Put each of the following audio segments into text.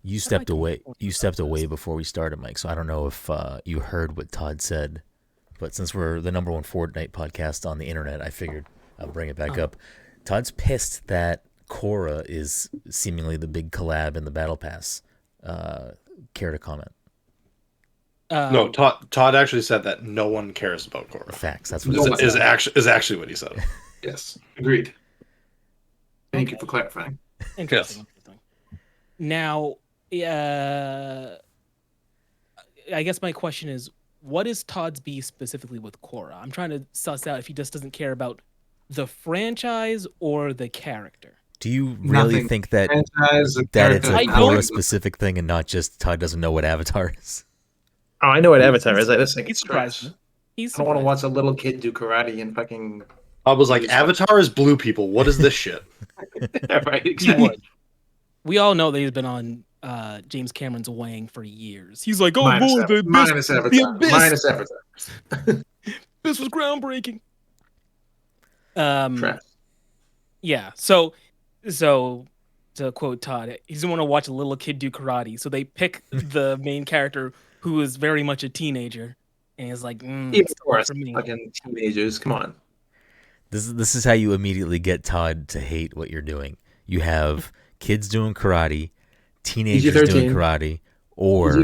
You stepped away. You stepped away before we started, Mike. So I don't know if you heard what Todd said, but since we're the #1 Fortnite podcast on the internet, I figured I'll bring it back up. Todd's pissed that Korra is seemingly the big collab in the Battle Pass. Care to comment? No, Todd actually said that no one cares about Korra. Facts. That's what is actually what he said. Yes, agreed. Thank you for clarifying. Interesting. Now, I guess my question is, what is Todd's beef specifically with Korra? I'm trying to suss out if he just doesn't care about the franchise or the character. Do you really think that it's a Korra specific thing and not just Todd doesn't know what Avatar is? Oh, I know what Avatar is. I just think He's surprised. I don't want to watch a little kid do karate and fucking. I was like, Avatar is blue people. What is this shit? Right, exactly. We all know that he's been on James Cameron's Wang for years. He's like, oh minus boy, Avatar. Minus Avatar. Minus Avatar. This was groundbreaking. Yeah. So to quote Todd, he doesn't want to watch a little kid do karate, so they pick the main character who is very much a teenager, and he's like, even for fucking teenagers, come on. This is how you immediately get Todd to hate what you're doing. You have kids doing karate, teenagers doing karate, or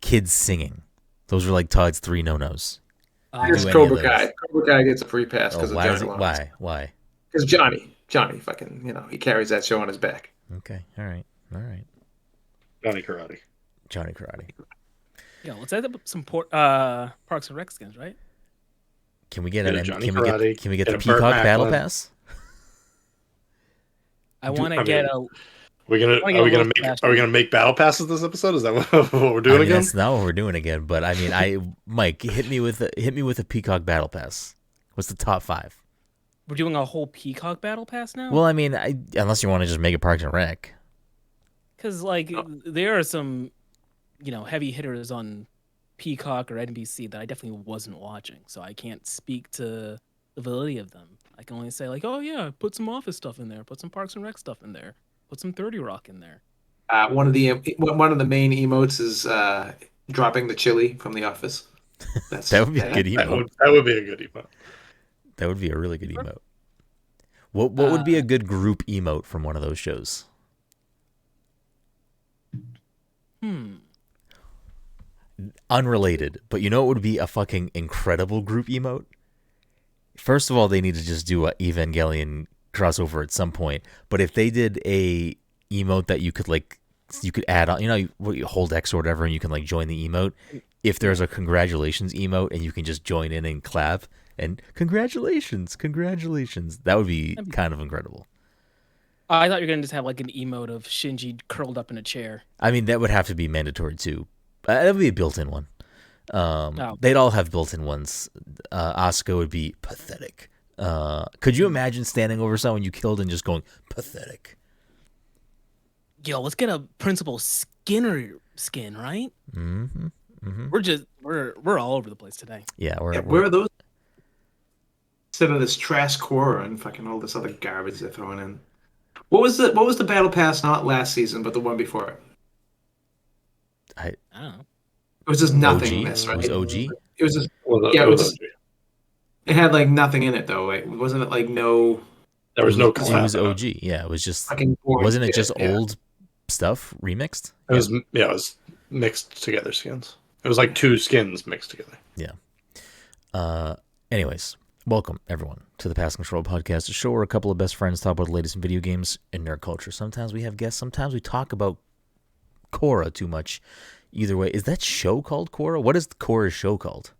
kids singing. Those are like Todd's 3 no-nos. Here's Cobra Kai. Cobra Kai gets a free pass because of Johnny. Why? Because Johnny fucking, he carries that show on his back. Okay, all right. Johnny Karate. Yeah, let's add some Parks and Rec skins, right? Can we get the Peacock Battle Pass? I want to get a. Are we gonna make battle passes this episode? Is that what we're doing again? That's not what we're doing again. But I mean, Mike, hit me with a Peacock Battle Pass. What's the top 5? We're doing a whole Peacock Battle Pass now. Well, I mean, unless you want to just make it Parks and Rec. Because there are some, heavy hitters on Peacock or NBC that I definitely wasn't watching, so I can't speak to the validity of them. I can only say like, oh yeah, put some Office stuff in there, put some Parks and Rec stuff in there, put some 30 Rock in there. One of the main emotes is dropping the chili from The Office. That would be a good emote. That would be a good emote. That would be a really good emote. What would be a good group emote from one of those shows? Unrelated, but you know what would be a fucking incredible group emote? First of all, they need to just do a Evangelion crossover at some point. But if they did a emote that you could add on, you hold X or whatever, and you can like join the emote. If there's a congratulations emote and you can just join in and clap and congratulations, that would be kind of incredible. I thought you were gonna just have like an emote of Shinji curled up in a chair. I mean, that would have to be mandatory too. That would be a built-in one. They'd all have built-in ones. Asuka would be pathetic. Could you imagine standing over someone you killed and just going pathetic? Yo, let's get a Principal Skinner skin, right? Mm-hmm. We're all over the place today. Yeah, where are those? Instead of this trash core and fucking all this other garbage they're throwing in. What was the battle pass not last season but the one before it? I don't know. It was just nothingness, right? It was OG? It was just it had like nothing in it though. Like, wasn't it like no? There was no. It was OG. Yeah, it was just. Wasn't it just old stuff remixed? It was mixed together skins. It was like 2 skins mixed together. Yeah. Anyways, welcome everyone to the Pass Control Podcast, a show where a couple of best friends talk about the latest in video games and nerd culture. Sometimes we have guests. Sometimes we talk about Korra too much. Either way, is that show called Korra? What is Korra's show called?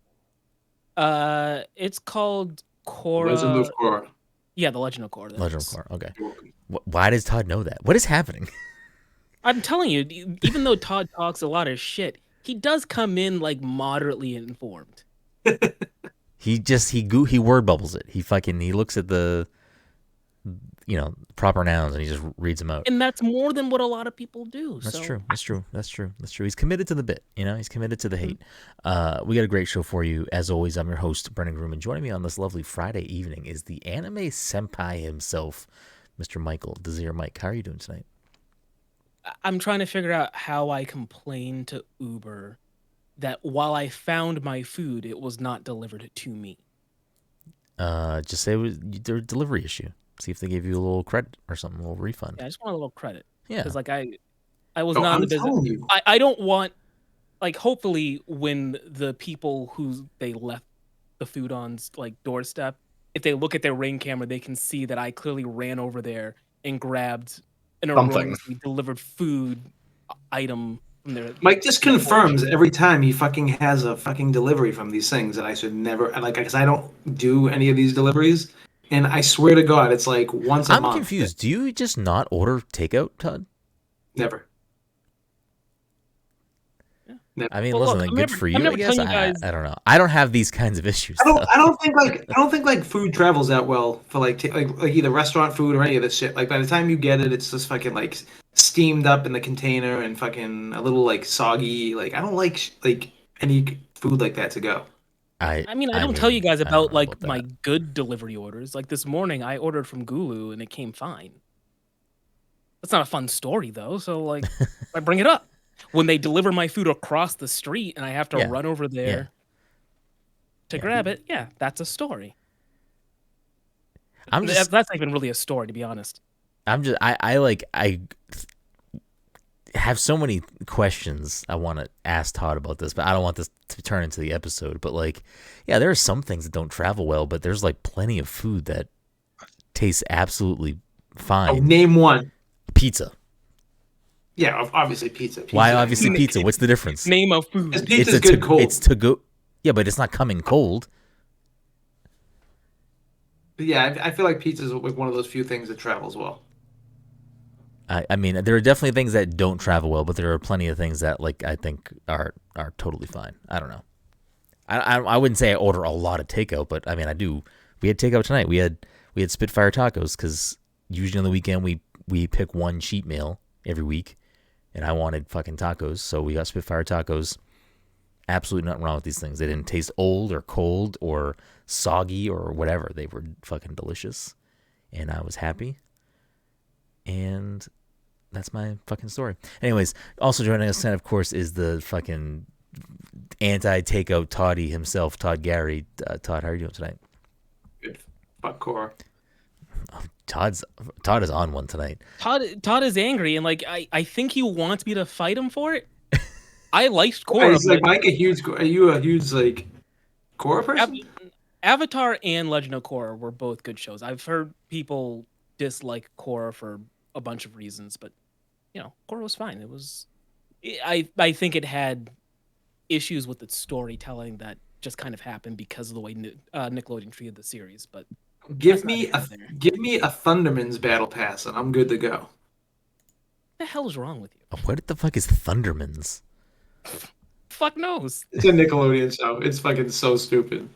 It's called Korra. Legend of Korra. Yeah, the Legend of Korra. Legend of Korra. Okay. Why does Todd know that? What is happening? I'm telling you, even though Todd talks a lot of shit, he does come in like moderately informed. He word bubbles it. He looks at the proper nouns and he just reads them out. And that's more than what a lot of people do. That's true. He's committed to the bit. He's committed to the hate. We got a great show for you. As always, I'm your host, Brenden Groom, and joining me on this lovely Friday evening is the anime senpai himself, Mr. Michael Desir. Mike, how are you doing tonight? I'm trying to figure out how I complain to Uber that while I found my food, it was not delivered to me. Just say it was their delivery issue. See if they gave you a little credit or something, a little refund. Yeah, I just want a little credit. Yeah. Because like I was not in the business. I don't want, like, hopefully when the people who they left the food on's like doorstep, if they look at their Ring camera, they can see that I clearly ran over there and grabbed an erroneously delivered food item from there. Mike just confirms every time he fucking has a fucking delivery from these things that I should never, like, because I don't do any of these deliveries, and I swear to God, it's like once a month. I'm confused. Do you just not order takeout, Todd? Never. I mean, listen, look, good for you. I guess I don't know. I don't have these kinds of issues. I don't think like food travels that well for like either restaurant food or any of this shit. Like by the time you get it, it's just fucking like steamed up in the container and fucking a little like soggy. Like I don't like any food like that to go. I mean, I don't tell you guys about like my good delivery orders. Like this morning, I ordered from Gulu and it came fine. That's not a fun story though. So like, I bring it up. When they deliver my food across the street and I have to run over there to grab it, that's a story. That's not even really a story, to be honest. I have so many questions I want to ask Todd about this, but I don't want this to turn into the episode. But like, there are some things that don't travel well, but there's like plenty of food that tastes absolutely fine. Oh, name one. Pizza. Yeah, obviously pizza. Why obviously pizza? What's the difference? Name of food. Pizza's good cold. It's to go. Yeah, but it's not coming cold. But yeah, I feel like pizza is like one of those few things that travels well. I mean, there are definitely things that don't travel well, but there are plenty of things that like I think are totally fine. I don't know. I wouldn't say I order a lot of takeout, but I mean I do. We had takeout tonight. We had Spitfire tacos because usually on the weekend we pick one cheat meal every week. And I wanted fucking tacos, so we got Spitfire tacos. Absolutely nothing wrong with these things. They didn't taste old or cold or soggy or whatever. They were fucking delicious. And I was happy. And that's my fucking story. Anyways, also joining us tonight, of course, is the fucking anti-takeout Toddy himself, Todd Gary. Todd, how are you doing tonight? Good. Fuck core. Oh, Todd is on one tonight. Todd is angry, and like I think he wants me to fight him for it. I liked Korra. Is like Mike are you a huge like Korra person? Avatar and Legend of Korra were both good shows. I've heard people dislike Korra for a bunch of reasons, but Korra was fine. It was. I think it had issues with its storytelling that just kind of happened because of the way Nickelodeon treated the series, but. Give me a Thunderman's battle pass and I'm good to go. What the hell is wrong with you? What the fuck is Thunderman's? Fuck knows. It's a Nickelodeon show. It's fucking so stupid.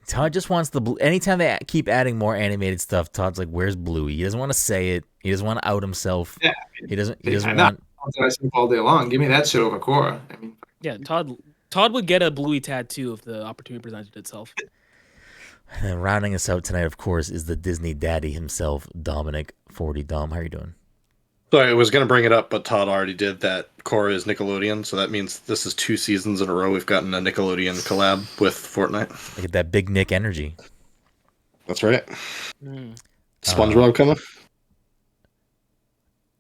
Todd just wants the blue. Anytime they keep adding more animated stuff, Todd's like, "Where's Bluey?" He doesn't want to say it. He doesn't want to out himself. Yeah, he doesn't want. I sleep all day long. Give me that shit over Korra. I mean, yeah, Todd would get a Bluey tattoo if the opportunity presented itself. And rounding us out tonight, of course, is the Disney daddy himself, Dominic 40. Dom, how are you doing? So I was going to bring it up, but Todd already did that. Korra is Nickelodeon, so that means this is 2 seasons in a row we've gotten a Nickelodeon collab with Fortnite. Look at that big Nick energy. That's right. SpongeBob coming?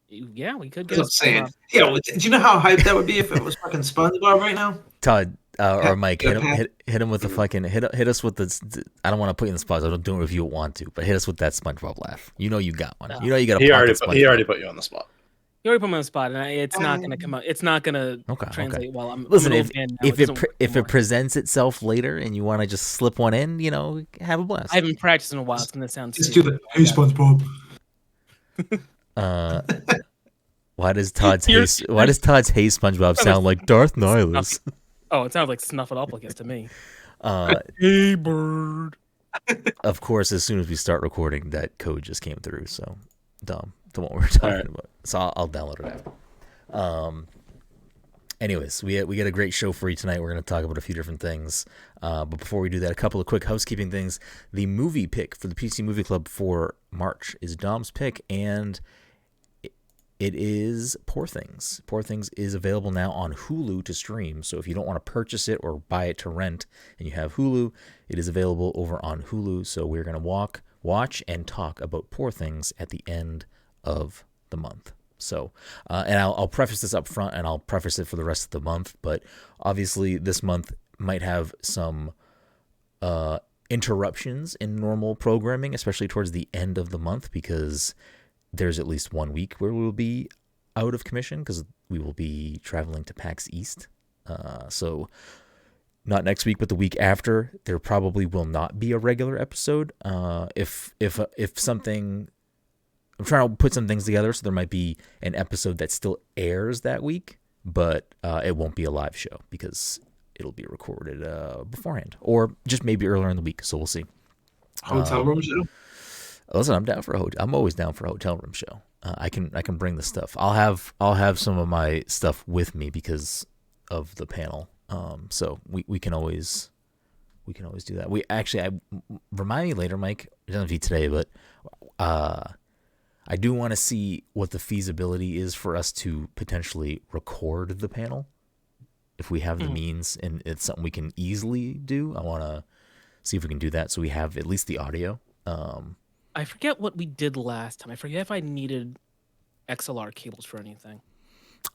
Yeah, we could get it. I'm saying. Yeah, do you know how hyped that would be if it was fucking SpongeBob right now? Todd, or Mike, hit him with the fucking hit us with the. I don't want to put you in the spot. So don't do it if you want to, but hit us with that SpongeBob laugh. You know you got one. You know you got a. He already put you on the spot. You already put me on the spot, and it's not going to come out. It's not going to translate while I'm. Listen, if it presents itself later and you want to just slip one in, have a blast. I haven't practiced in a while. It's going to sound. Just do the hey SpongeBob. Why does Todd's hey SpongeBob sound like Darth Nihilus? Oh, it sounds like Snuffleupagus to me. Hey bird. Of course, as soon as we start recording, that code just came through. So, Dom, the one we're talking about. So I'll download it after. Anyways, we got a great show for you tonight. We're going to talk about a few different things. But before we do that, a couple of quick housekeeping things. The movie pick for the PC Movie Club for March is Dom's pick, and it is Poor Things. Poor Things is available now on Hulu to stream. So if you don't want to purchase it or buy it to rent and you have Hulu, it is available over on Hulu. So we're going to watch and talk about Poor Things at the end of the month. So, and I'll preface this up front, and I'll preface it for the rest of the month. But obviously, this month might have some interruptions in normal programming, especially towards the end of the month, because there's at least 1 week where we'll be out of commission because we will be traveling to PAX East. So not next week, but the week after, there probably will not be a regular episode. If something, I'm trying to put some things together, so there might be an episode that still airs that week, but it won't be a live show because it'll be recorded beforehand, or just maybe earlier in the week. So we'll see. Hotel room show. Listen, I'm down for I'm always down for a hotel room show. I can bring the stuff. I'll have some of my stuff with me because of the panel. So we can always do that. We actually, remind me later, Mike. It doesn't have to be today, but I do want to see what the feasibility is for us to potentially record the panel if we have the means, and it's something we can easily do. I want to see if we can do that so we have at least the audio. I forget what we did last time. I forget if I needed XLR cables for anything.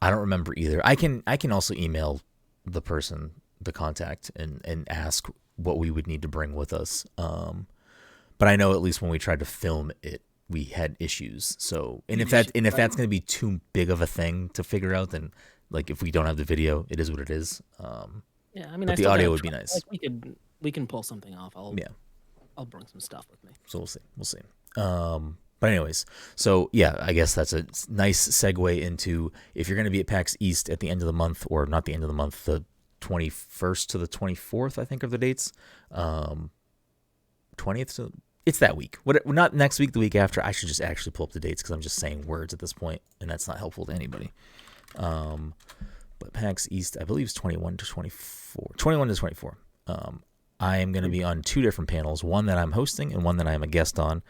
I don't remember either. I can also email the person, the contact, and ask what we would need to bring with us. But I know at least when we tried to film it, we had issues. So, and if that's going to be too big of a thing to figure out, then like if we don't have the video, it is what it is. Yeah, I mean, but the audio would be nice. Like we can pull something off. I'll bring some stuff with me. So we'll see. But anyways, so yeah, I guess that's a nice segue into if you're going to be at PAX East at the end of the month, or not the end of the month, the 21st to the 24th, I think are the dates. 20th, so it's that week. Not next week, the week after. I should just actually pull up the dates because I'm just saying words at this point, and that's not helpful to anybody. But PAX East, I believe, is 21 to 24. 21 to 24. I am going to be on two different panels, one that I'm hosting and one that I am a guest on.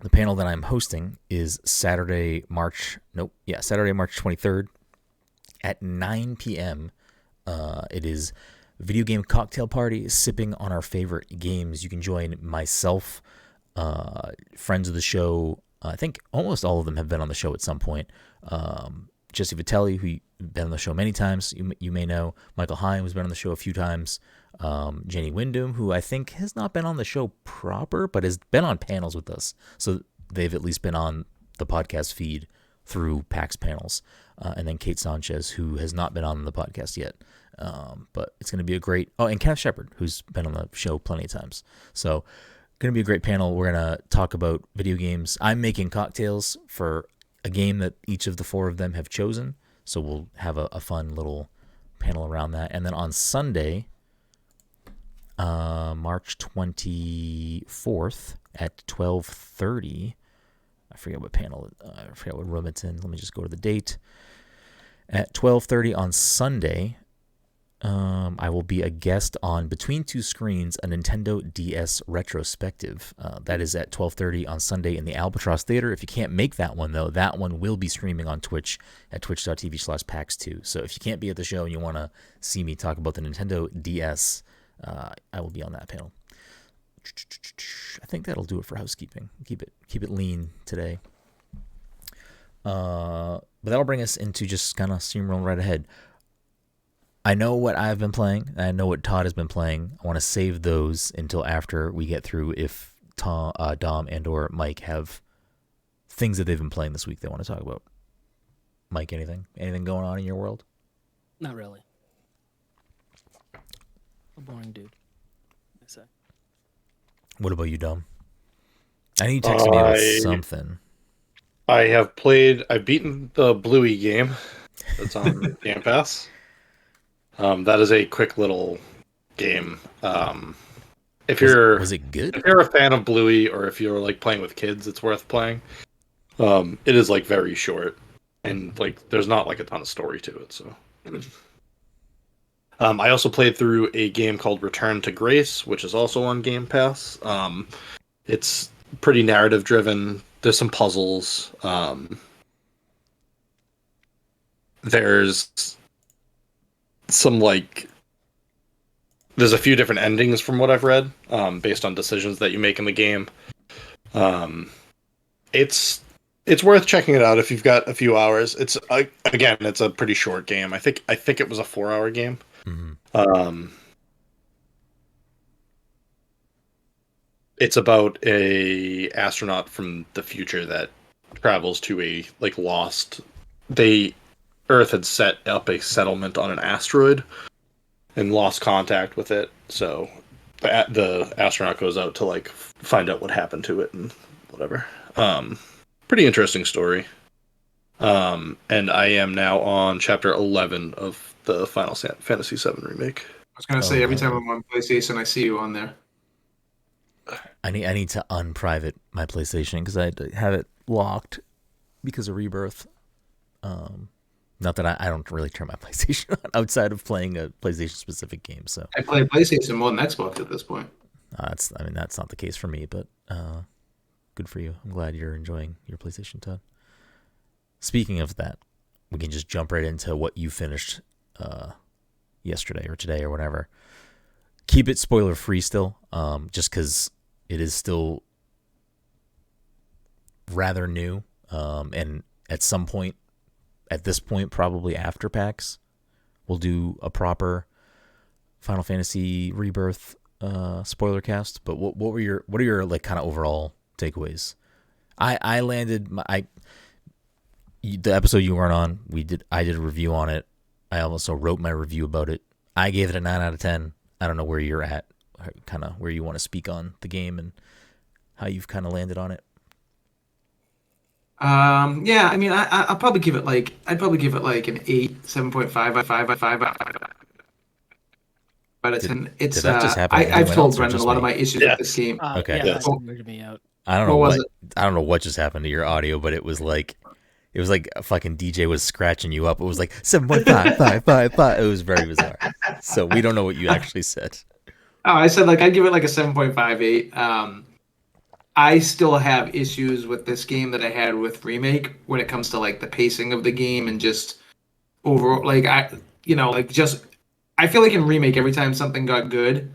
The panel that I'm hosting is Saturday, March 23rd at 9 p.m. It is video game cocktail party, sipping on our favorite games. You can join myself, friends of the show. I think almost all of them have been on the show at some point. Jesse Vitelli, who been on the show many times, you may know. Michael Heim has been on the show a few times. Jenny Wyndham, who I think has not been on the show proper, but has been on panels with us. So they've at least been on the podcast feed through PAX panels. And then Kate Sanchez, who has not been on the podcast yet. But it's going to be a great... Oh, and Kenneth Shepard, who's been on the show plenty of times. So going to be a great panel. We're going to talk about video games. I'm making cocktails for a game that each of the four of them have chosen. So we'll have a fun little panel around that. And then on Sunday, March 24th at 12:30, I forget what room it's in. Let me just go to the date. At 12:30 on Sunday, I will be a guest on Between Two Screens, a Nintendo DS retrospective. That is at 12:30 on Sunday in the Albatross Theater. If you can't make that one, though, that one will be streaming on Twitch at twitch.tv/PAX2. So if you can't be at the show and you want to see me talk about the Nintendo DS, I will be on that panel. I think that'll do it for housekeeping. Keep it lean today. But that'll bring us into just kind of steamrolling right ahead. I know what I've been playing. I know what Todd has been playing. I want to save those until after we get through if Dom and or Mike have things that they've been playing this week they want to talk about. Mike, anything? Anything going on in your world? Not really. A boring dude, I say. What about you, Dom? I know you texted me about something. I've beaten the Bluey game that's on Game Pass. That is a quick little game. Was it good? If you're a fan of Bluey, or if you're like playing with kids, it's worth playing. It is like very short, and like there's not like a ton of story to it. So, I also played through a game called Return to Grace, which is also on Game Pass. It's pretty narrative driven. There's some puzzles. there's some like there's a few different endings from what I've read, based on decisions that you make in the game. It's worth checking it out if you've got a few hours. It's again, it's a pretty short game. I think it was a 4-hour game. Mm-hmm. It's about a astronaut from the future that travels to a like lost. Earth had set up a settlement on an asteroid and lost contact with it. So the astronaut goes out to like find out what happened to it and whatever. Pretty interesting story. And I am now on chapter 11 of the Final Fantasy VII Remake. I was gonna say every time I'm on PlayStation, I see you on there. I need to unprivate my PlayStation because I have it locked because of Rebirth. Not that I don't really turn my PlayStation on outside of playing a PlayStation specific game. So I play PlayStation more than Xbox at this point. that's not the case for me, but good for you. I'm glad you're enjoying your PlayStation, Todd. Speaking of that, we can just jump right into what you finished yesterday or today or whatever. Keep it spoiler free still, just because it is still rather new, and at some point, at this point, probably after PAX, we'll do a proper Final Fantasy Rebirth spoiler cast. But what are your like kind of overall takeaways? I landed the episode you weren't on. I did a review on it. I also wrote my review about it. I gave it a 9 out of 10. I don't know where you're at, kind of where you want to speak on the game and how you've kind of landed on it. Yeah, I mean, I'll probably give it like an 8, 7.5 out of 10. It's did that just happen to I've anyone told else or Brenden just a lot of me? my issues Yeah. with this game. Okay. Yeah, Yeah. that weirded me out. I don't know What was what I don't know what just happened to your audio, but it was like a fucking DJ was scratching you up. It was like 7.5. It was very bizarre. So we don't know what you actually said. Oh, I said like I'd give it like a 7.58. I still have issues with this game that I had with Remake when it comes to like the pacing of the game and just overall like I feel like in Remake every time something got good,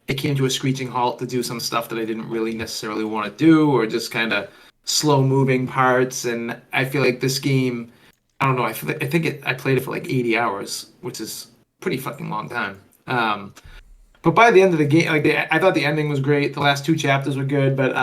it came to a screeching halt to do some stuff that I didn't really necessarily want to do or just kind of slow moving parts. And I feel like this game, I don't know, I played it for like 80 hours, which is a pretty fucking long time. But by the end of the game, I thought the ending was great. The last 2 chapters were good, but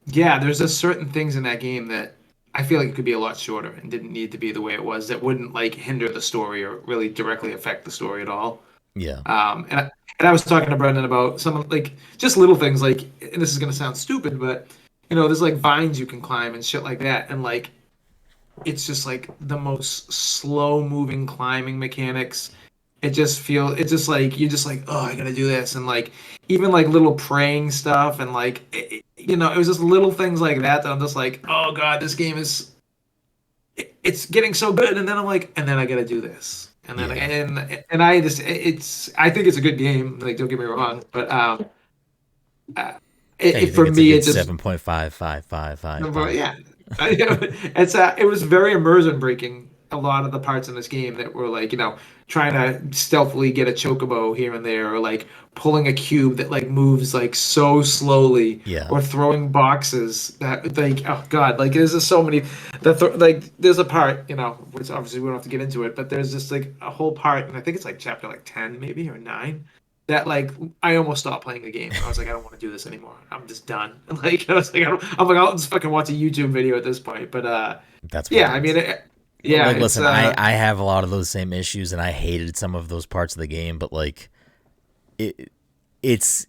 yeah, there's just certain things in that game that I feel like it could be a lot shorter and didn't need to be the way it was. That wouldn't like hinder the story or really directly affect the story at all. Yeah. And I was talking to Brenden about some like just little things like, and this is gonna sound stupid, but there's like vines you can climb and shit like that, and like it's just like the most slow moving climbing mechanics. It's just like you're just like, oh, I gotta do this, and like even like little praying stuff, and like it was just little things like that I'm just like, oh god, this game it's getting so good, and then I'm like, and then I gotta do this, and then I think it's a good game. Like, don't get me wrong, but for me, it's just 7.5555. yeah. It was very immersion breaking. A lot of the parts in this game that were like, trying to stealthily get a chocobo here and there, or like pulling a cube that like moves like so slowly, or throwing boxes that like, oh god, like there's just so many. Like there's a part, which obviously we don't have to get into it, but there's just like a whole part, and I think it's like chapter like 10 maybe or 9. That like I almost stopped playing the game. I was like, I don't want to do this anymore. I'm just done. Like I was like, I'll just fucking watch a YouTube video at this point. But that's I mean, like, listen, I have a lot of those same issues, and I hated some of those parts of the game. But like, it's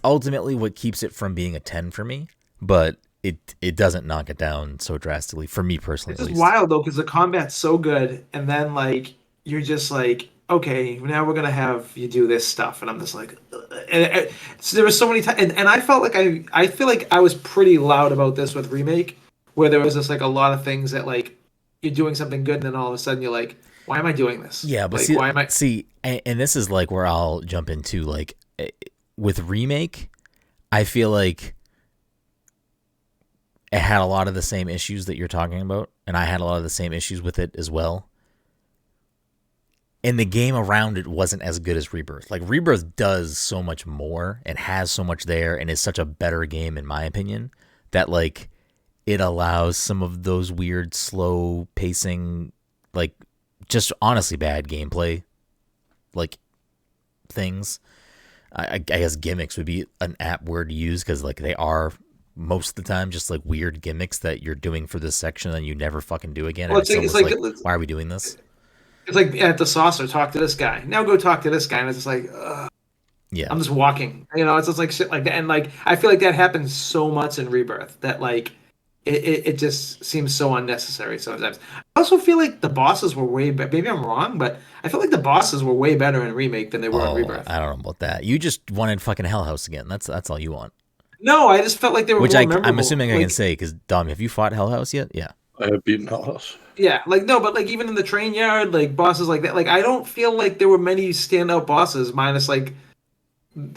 ultimately what keeps it from being a 10 for me. But it doesn't knock it down so drastically for me personally. It's just wild though, because the combat's so good, and then like you're just like, okay, now we're gonna have you do this stuff, and I'm just like, so there was so many times, and I felt like I feel like I was pretty loud about this with Remake, where there was just like a lot of things that like you're doing something good, and then all of a sudden you're like, why am I doing this? Yeah, but like, why am I? And this is like where I'll jump into like with Remake, I feel like it had a lot of the same issues that you're talking about, and I had a lot of the same issues with it as well. And the game around it wasn't as good as Rebirth. Like, Rebirth does so much more and has so much there and is such a better game, in my opinion, that, like, it allows some of those weird, slow pacing, like, just honestly bad gameplay, like, things. I guess gimmicks would be an apt word to use, because, like, they are most of the time just, like, weird gimmicks that you're doing for this section and you never fucking do again. Well, and it's like, why are we doing this? It's like at the saucer, talk to this guy. Now go talk to this guy, and it's just like, Yeah. I'm just walking. You know, it's just like shit like that. And like, I feel like that happens so much in Rebirth that like, it just seems so unnecessary sometimes. I also feel like the bosses were way better. Maybe I'm wrong, but I feel like the bosses were way better in Remake than they were in Rebirth. I don't know about that. You just wanted fucking Hell House again. That's all you want. No, I just felt like they were Which more memorable. I'm assuming like, I can say, because Dom, have you fought Hell House yet? Yeah. I have beaten Hell House. Yeah, like no, but like even in the train yard, like bosses like that, like I don't feel like there were many standout bosses, minus like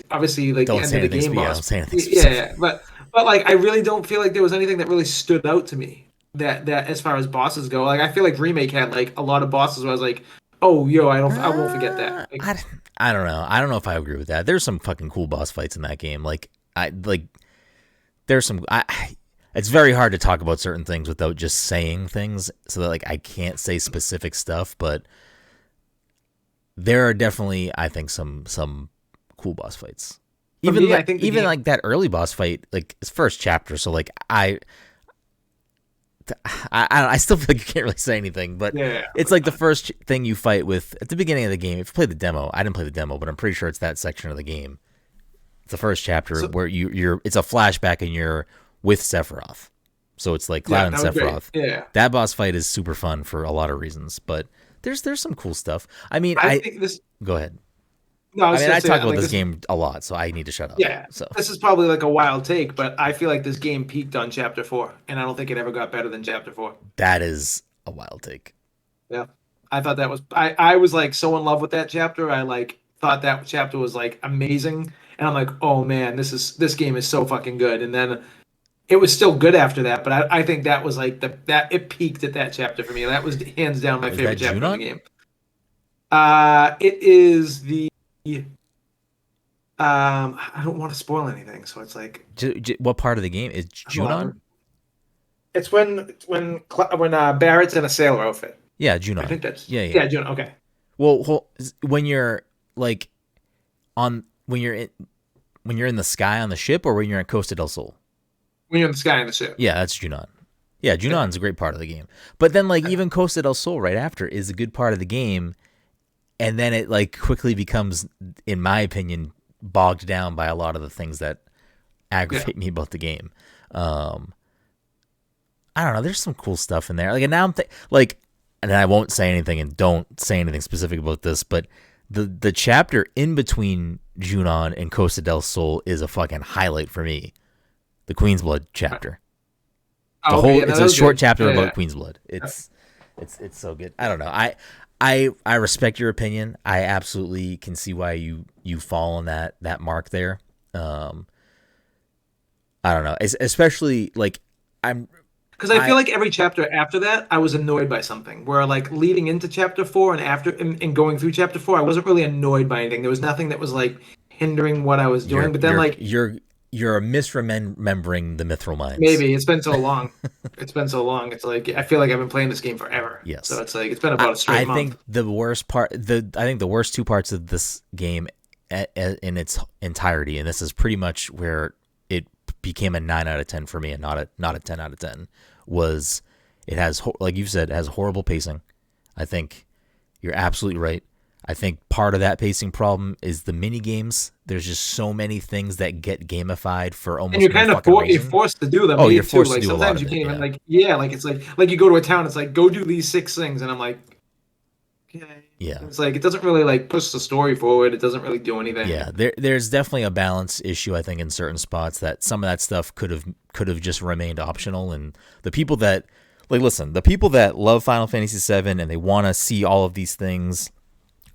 obviously like Don't the end say of the anything game specific. boss. Don't say anything specific. Yeah, but like I really don't feel like there was anything that really stood out to me that as far as bosses go. Like I feel like Remake had like a lot of bosses where I was like, oh yo, I won't forget that. Like, I don't know. I don't know if I agree with that. There's some fucking cool boss fights in that game. There's some. It's very hard to talk about certain things without just saying things, so that like I can't say specific stuff. But there are definitely, I think, some cool boss fights. Even I think like that early boss fight, like it's first chapter. So like I still feel like you can't really say anything, but it's like the first thing you fight with at the beginning of the game. If you play the demo, I didn't play the demo, but I'm pretty sure it's that section of the game. It's the first chapter where you're. It's a flashback and you're with Sephiroth, so it's like Cloud and Sephiroth. Yeah, that boss fight is super fun for a lot of reasons, but there's some cool stuff. I mean, I think this. Go ahead. No, I talk about this game a lot, so I need to shut up. Yeah, so this is probably like a wild take, but I feel like this game peaked on Chapter 4, and I don't think it ever got better than Chapter 4. That is a wild take. Yeah, I thought that was. I was like so in love with that chapter. I like thought that chapter was like amazing, and I'm like, oh man, this game is so fucking good. And then it was still good after that, but I think that was like that it peaked at that chapter for me. That was hands down my favorite chapter in the game. It is the. I don't want to spoil anything, so it's like. What part of the game is Junon? It's when Barrett's in a sailor outfit. Yeah, Junon. I think that's yeah, Junon. Okay. Well, when you're like when you're in the sky on the ship, or when you're in Costa del Sol. When you're in the sky on the ship. Yeah, that's Junon. Yeah, Junon's a great part of the game. But then, like, even Costa del Sol right after is a good part of the game, and then it like quickly becomes, in my opinion, bogged down by a lot of the things that aggravate me about the game. I don't know. There's some cool stuff in there. Like, and now I'm and I won't say anything, and don't say anything specific about this, but the chapter in between Junon and Costa del Sol is a fucking highlight for me. The Queen's Blood chapter. It's a short chapter about Queen's Blood. It's so good. I don't know. I respect your opinion. I absolutely can see why you fall on that mark there. I don't know. Especially like because I feel like every chapter after that, I was annoyed by something. Where like leading into chapter 4 and going through chapter 4, I wasn't really annoyed by anything. There was nothing that was like hindering what I was doing. But then you're misremembering the Mithril Mines. Maybe it's been so long. It's like I feel like I've been playing this game forever. Yes. So it's like it's been about a straight month. I think the worst two parts of this game in its entirety, and this is pretty much where it became a 9 out of 10 for me, and not a 10 out of 10, was it has, like you said, it has horrible pacing. I think you're absolutely right. I think part of that pacing problem is the mini games. There's just so many things that get gamified for almost. And you're kind of you're forced to do them. Oh, you're forced to do sometimes you can't even like it's like you go to a town. It's like go do these 6 things, and I'm like, okay. Yeah. It's like it doesn't really like push the story forward. It doesn't really do anything. Yeah, there's definitely a balance issue, I think, in certain spots that some of that stuff could have just remained optional. And the people that the people that love Final Fantasy VII and they want to see all of these things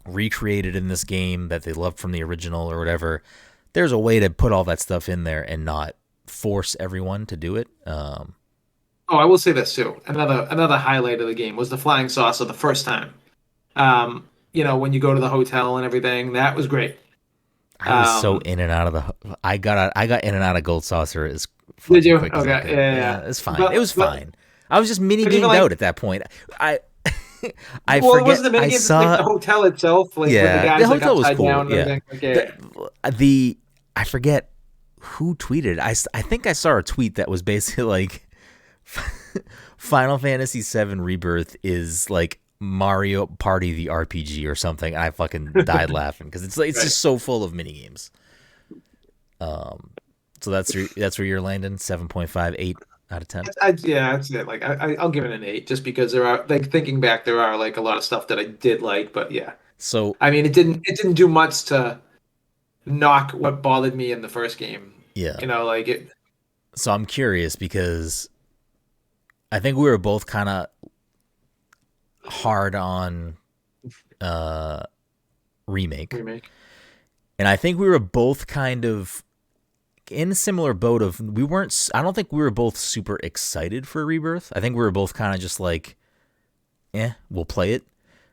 recreated in this game that they loved from the original or whatever, there's a way to put all that stuff in there and not force everyone to do it. Oh, I will say this too. Another highlight of the game was the flying saucer the first time. When you go to the hotel and everything, that was great. I was so in and out of the. I got in and out of Gold Saucer as Did you? quick as I Okay, could. yeah. It's fine. But- It was but- fine. I was just mini But even, gamed like- out at that point. I Well, it forget. wasn't the I minigame, saw like the hotel itself, like with the Yeah, guys the like hotel was upside cool, down and yeah. everything. Like, yeah. the I forget who tweeted. I think I saw a tweet that was basically like Final Fantasy VII Rebirth is like Mario Party the RPG or something. I fucking died laughing because it's Right. just so full of mini games. So that's where you're landing 7.5, 8 out of 10. Yeah, I'd say like I'll give it an 8 just because there are, like, thinking back, there are like a lot of stuff that I did like, but yeah. So I mean, it didn't do much to knock what bothered me in the first game. yeah. Like it. So I'm curious because I think we were both kind of hard on remake. And I think we were both kind of in a similar boat of I don't think we were both super excited for Rebirth. I think we were both kind of just like, we'll play it.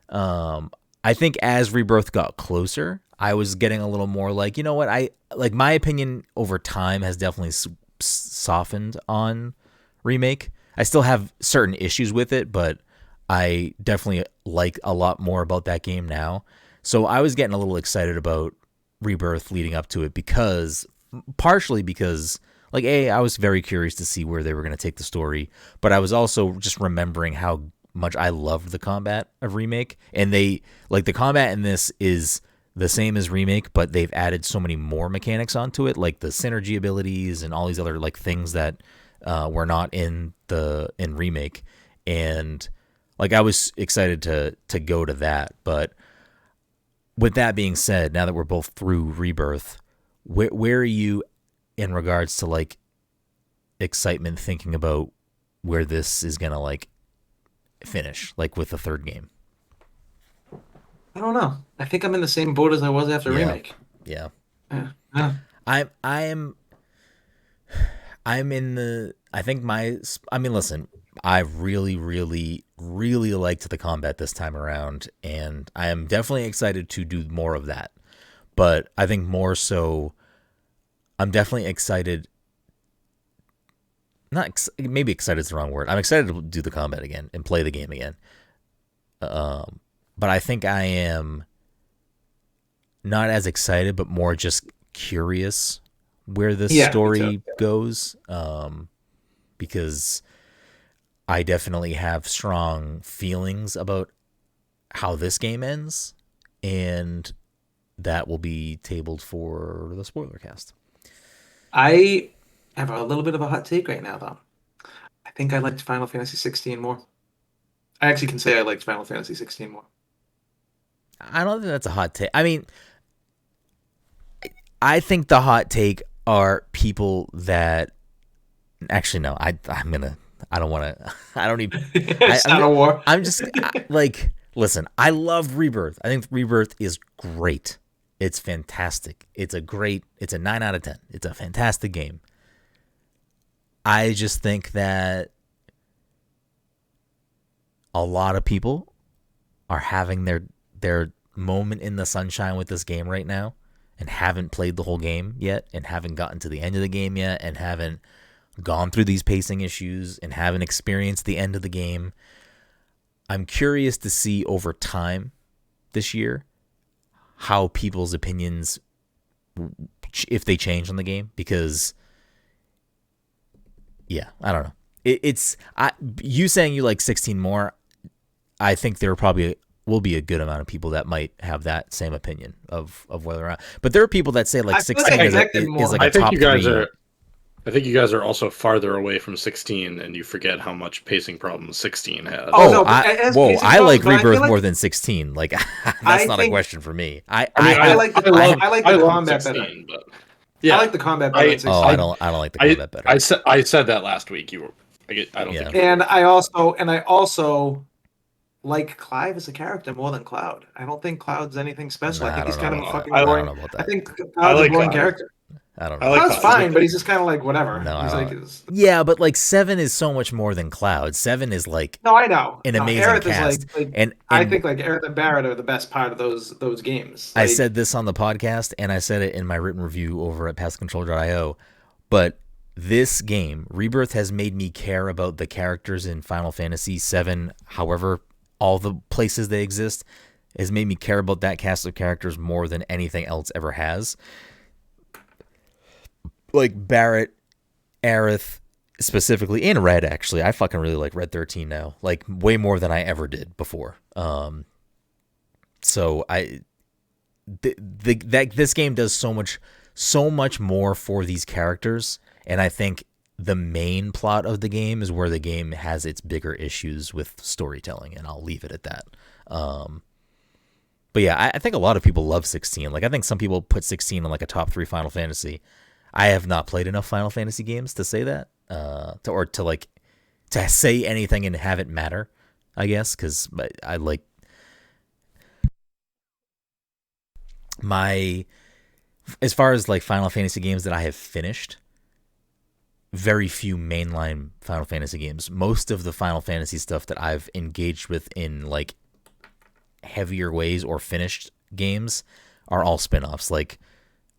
I think as Rebirth got closer, I was getting a little more like, you know what? My opinion over time has definitely softened on remake. I still have certain issues with it, but I definitely like a lot more about that game now. So I was getting a little excited about Rebirth leading up to it partially because like I was very curious to see where they were going to take the story, but I was also just remembering how much I loved the combat of remake, and the combat in this is the same as remake, but they've added so many more mechanics onto it, like the synergy abilities and all these other like things that were not in remake, and like I was excited to go to that. But with that being said, now that we're both through Rebirth, where are you in regards to like excitement, thinking about where this is gonna like finish, like with the third game? I don't know. I think I'm in the same boat as I was after remake. Yeah. Yeah. I'm in the. Listen, I really, really, really liked the combat this time around, and I am definitely excited to do more of that. But I think more so, I'm definitely excited. Maybe excited is the wrong word. I'm excited to do the combat again and play the game again. But I think I am not as excited, but more just curious where this story goes. Because I definitely have strong feelings about how this game ends, and that will be tabled for the spoiler cast. I have a little bit of a hot take right now, though. I think I liked Final Fantasy 16 more. I actually can say I liked Final Fantasy 16 more. I don't think that's a hot take. I mean, I think the hot take are people that actually no. I don't want to. I don't even. It's not a war. I'm just like, listen. I love Rebirth. I think Rebirth is great. It's fantastic. It's a 9 out of 10. It's a fantastic game. I just think that a lot of people are having their moment in the sunshine with this game right now and haven't played the whole game yet and haven't gotten to the end of the game yet and haven't gone through these pacing issues and haven't experienced the end of the game. I'm curious to see over time this year how people's opinions, if they change on the game, because I don't know. You saying you like 16 more, I think there probably will be a good amount of people that might have that same opinion of where they're at. But there are people that say like 16 is like a top 3. I think you guys are also farther away from 16, and you forget how much pacing problems 16 has. I like Rebirth more than 16. Like that's not a question for me. I like the combat 16, better. But yeah, I like the combat better than 16. I don't like the combat better. I said that last week. I don't think. And I also like Clive as a character more than Cloud. I don't think Cloud's anything special. I think he's kind of a fucking boring. I think Cloud's a boring character. I don't I know. like That's Cloud. fine, but he's just kind of like whatever. No, He's I like, don't. Yeah, but like 7 is so much more than Cloud. 7 is like no, I know. an No, amazing Aerith cast. is like and I think like Aerith and Barrett are the best part of those games. Like, I said this on the podcast, and I said it in my written review over at passcontrol.io, but this game, Rebirth, has made me care about the characters in Final Fantasy VII, however, all the places they exist, has made me care about that cast of characters more than anything else ever has. Like Barrett, Aerith, specifically, and Red, actually. I fucking really like Red 13 now. Like, way more than I ever did before. So this game does so much more for these characters, and I think the main plot of the game is where the game has its bigger issues with storytelling, and I'll leave it at that. But yeah, I think a lot of people love 16. Like, I think some people put 16 in like a top 3 Final Fantasy. I have not played enough Final Fantasy games to say that, to say anything and have it matter, I guess, because I like as far as like Final Fantasy games that I have finished, very few mainline Final Fantasy games. Most of the Final Fantasy stuff that I've engaged with in like heavier ways or finished games are all spin-offs. Like,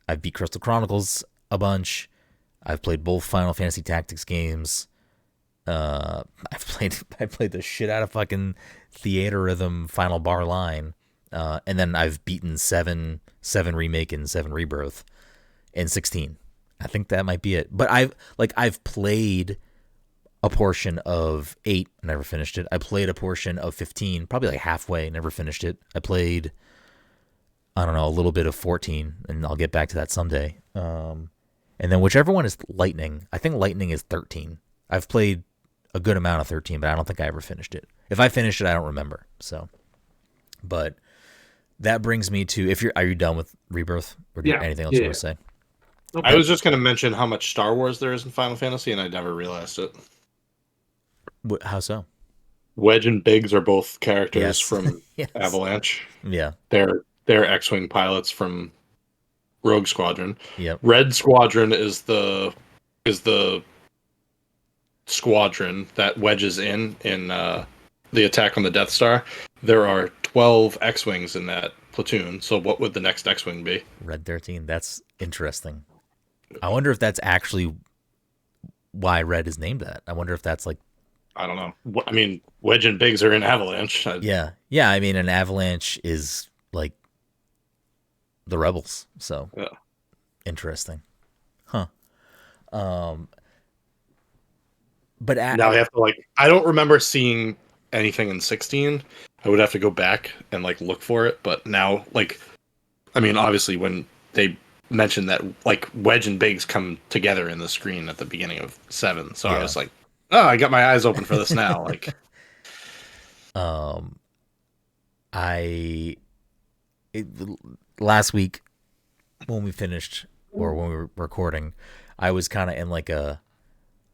I've beat Crystal Chronicles a bunch. I've played both Final Fantasy Tactics games. I played the shit out of fucking Theater Rhythm Final Bar Line. And then I've beaten 7 Remake and 7 Rebirth and 16. I think that might be it. But I've played a portion of 8, never finished it. I played a portion of 15, probably like halfway, never finished it. I played, I don't know, a little bit of 14, and I'll get back to that someday. And then whichever one is Lightning, I think Lightning is 13. I've played a good amount of 13, but I don't think I ever finished it. If I finished it, I don't remember. So, but that brings me to, are you done with Rebirth, or do you have anything else you want to say? Okay. I was just going to mention how much Star Wars there is in Final Fantasy, and I never realized it. How so? Wedge and Biggs are both characters from Yes. Avalanche. Yeah. They're X-Wing pilots from Rogue Squadron. Yep. Red Squadron is the squadron that Wedge is in the attack on the Death Star. There are 12 X-Wings in that platoon, so what would the next X-Wing be? Red 13. That's interesting. I wonder if that's actually why Red is named that. I wonder if that's like, I don't know. I mean, Wedge and Biggs are in Avalanche. Yeah. I mean, an Avalanche is like the Rebels, so yeah. Interesting, huh? But now I have to I don't remember seeing anything in 16. I would have to go back and look for it. But now, I mean, obviously when they mentioned that Wedge and Biggs come together in the screen at the beginning of 7, so I was like, oh, I got my eyes open for this now. Last week when we finished, or when we were recording, I was kind of in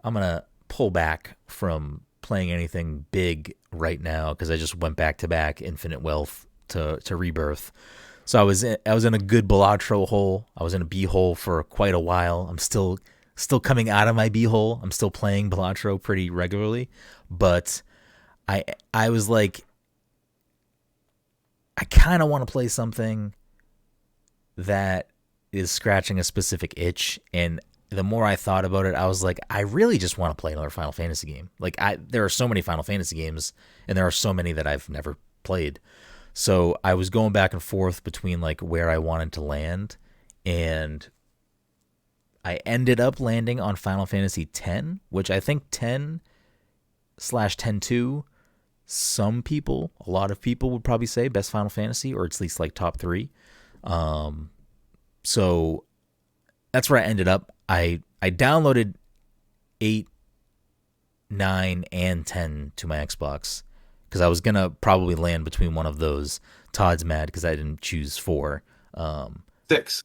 I'm gonna pull back from playing anything big right now because I just went back to back Infinite Wealth to Rebirth. So I was in a good Balatro hole. I was in a B hole for quite a while. I'm still coming out of my B hole. I'm still playing Balatro pretty regularly, but I was like, I kind of want to play something that is scratching a specific itch, and the more I thought about it, I was like, I really just want to play another Final Fantasy game. There are so many Final Fantasy games, and there are so many that I've never played. So I was going back and forth between where I wanted to land, and I ended up landing on Final Fantasy X, which I think 10/10-2, a lot of people would probably say best Final Fantasy, or at least top 3. So that's where I ended up. I downloaded 8, 9, and 10 to my Xbox because I was going to probably land between one of those. Todd's mad because I didn't choose 4. 6.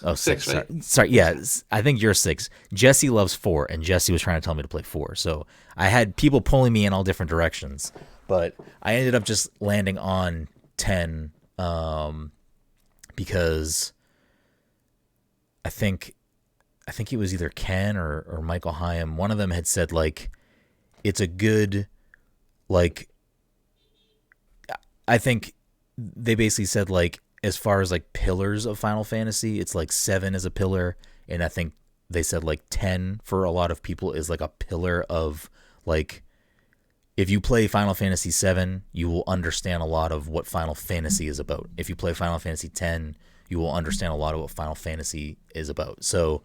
Oh, 6. Right? Sorry. Yeah, I think you're 6. Jesse loves 4, and Jesse was trying to tell me to play 4. So I had people pulling me in all different directions, but I ended up just landing on 10 because I think I think it was either Ken or Michael Hyam. One of them had said like it's a good like. I think they basically said like as far as like pillars of Final Fantasy, it's like 7 is a pillar, and I think they said like 10 for a lot of people is like a pillar of like. If you play Final Fantasy VII, you will understand a lot of what Final Fantasy is about. If you play Final Fantasy X, you will understand a lot of what Final Fantasy is about. So